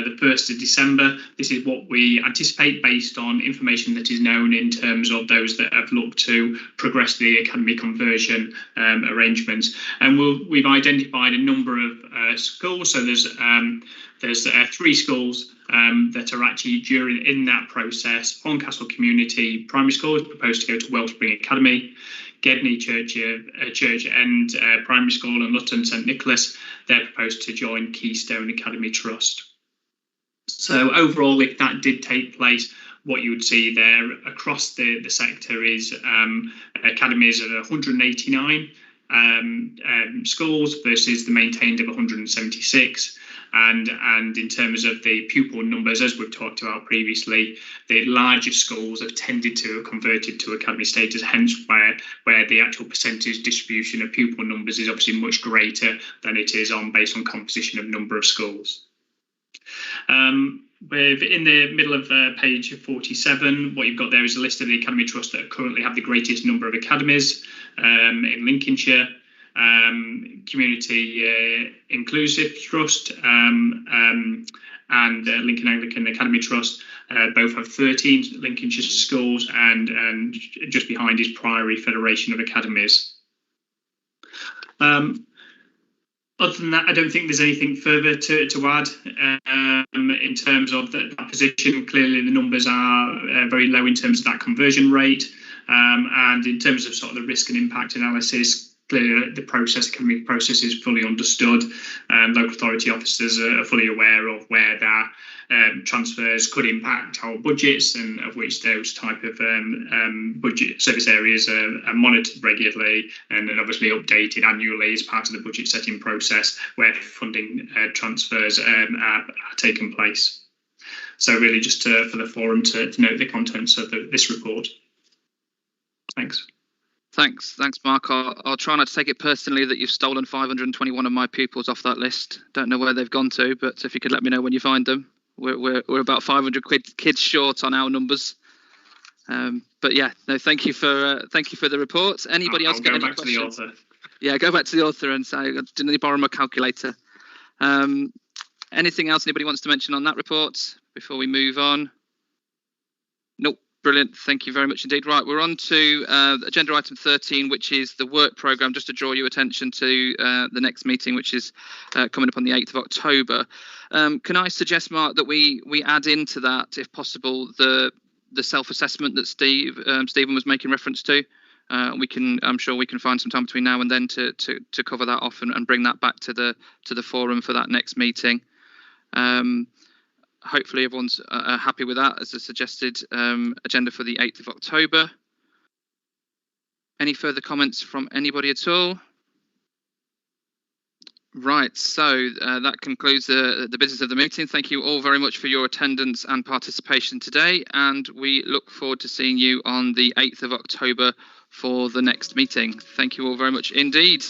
the 1st of December, this is what we anticipate based on information that is known in terms of those that have looked to progress the academy conversion arrangements. And we've identified a number of schools. So there's 3 schools that are actually in that process. Horncastle Community Primary School is proposed to go to Wellspring Academy. Gedney Church End Primary School and Luton St Nicholas, they're proposed to join Keystone Academy Trust. So overall, if that did take place, what you would see there across the sector is academies of 189 schools versus the maintained of 176. And in terms of the pupil numbers, as we've talked about previously, the larger schools have tended to have converted to academy status, hence where the actual percentage distribution of pupil numbers is obviously much greater than it is based on composition of number of schools. In the middle of page 47, what you've got there is a list of the academy trusts that currently have the greatest number of academies in Lincolnshire. Community Inclusive Trust and Lincoln Anglican Academy Trust both have 13 Lincolnshire schools, and just behind is Priory Federation of Academies. Other than that, I don't think there's anything further to add in terms of that position. Clearly, the numbers are very low in terms of that conversion rate, and in terms of sort of the risk and impact analysis. Clearly, the academic process is fully understood, and local authority officers are fully aware of where that transfers could impact our budgets, and of which those type of budget service areas are monitored regularly and obviously updated annually as part of the budget setting process where funding transfers are taking place. So really just for the forum to note the contents of this report. Thanks. Thanks, Mark. I'll try not to take it personally that you've stolen 521 of my pupils off that list. Don't know where they've gone to, but if you could let me know when you find them. We're about 500 kids short on our numbers. But yeah, no, thank you for the report. Anybody else get any questions? Go back to the author. Yeah, go back to the author and say, didn't they borrow my calculator? Anything else anybody wants to mention on that report before we move on? Nope. Brilliant. Thank you very much indeed. Right, we're on to agenda item 13, which is the work programme, just to draw your attention to the next meeting, which is coming up on the 8th of October. Can I suggest, Mark, that we add into that, if possible, the self-assessment that Stephen was making reference to? I'm sure we can find some time between now and then to cover that off and bring that back to the forum for that next meeting. Hopefully everyone's happy with that as a suggested agenda for the 8th of October. Any further comments from anybody at all? Right, so that concludes the business of the meeting. Thank you all very much for your attendance and participation today, and we look forward to seeing you on the 8th of October for the next meeting. Thank you all very much indeed.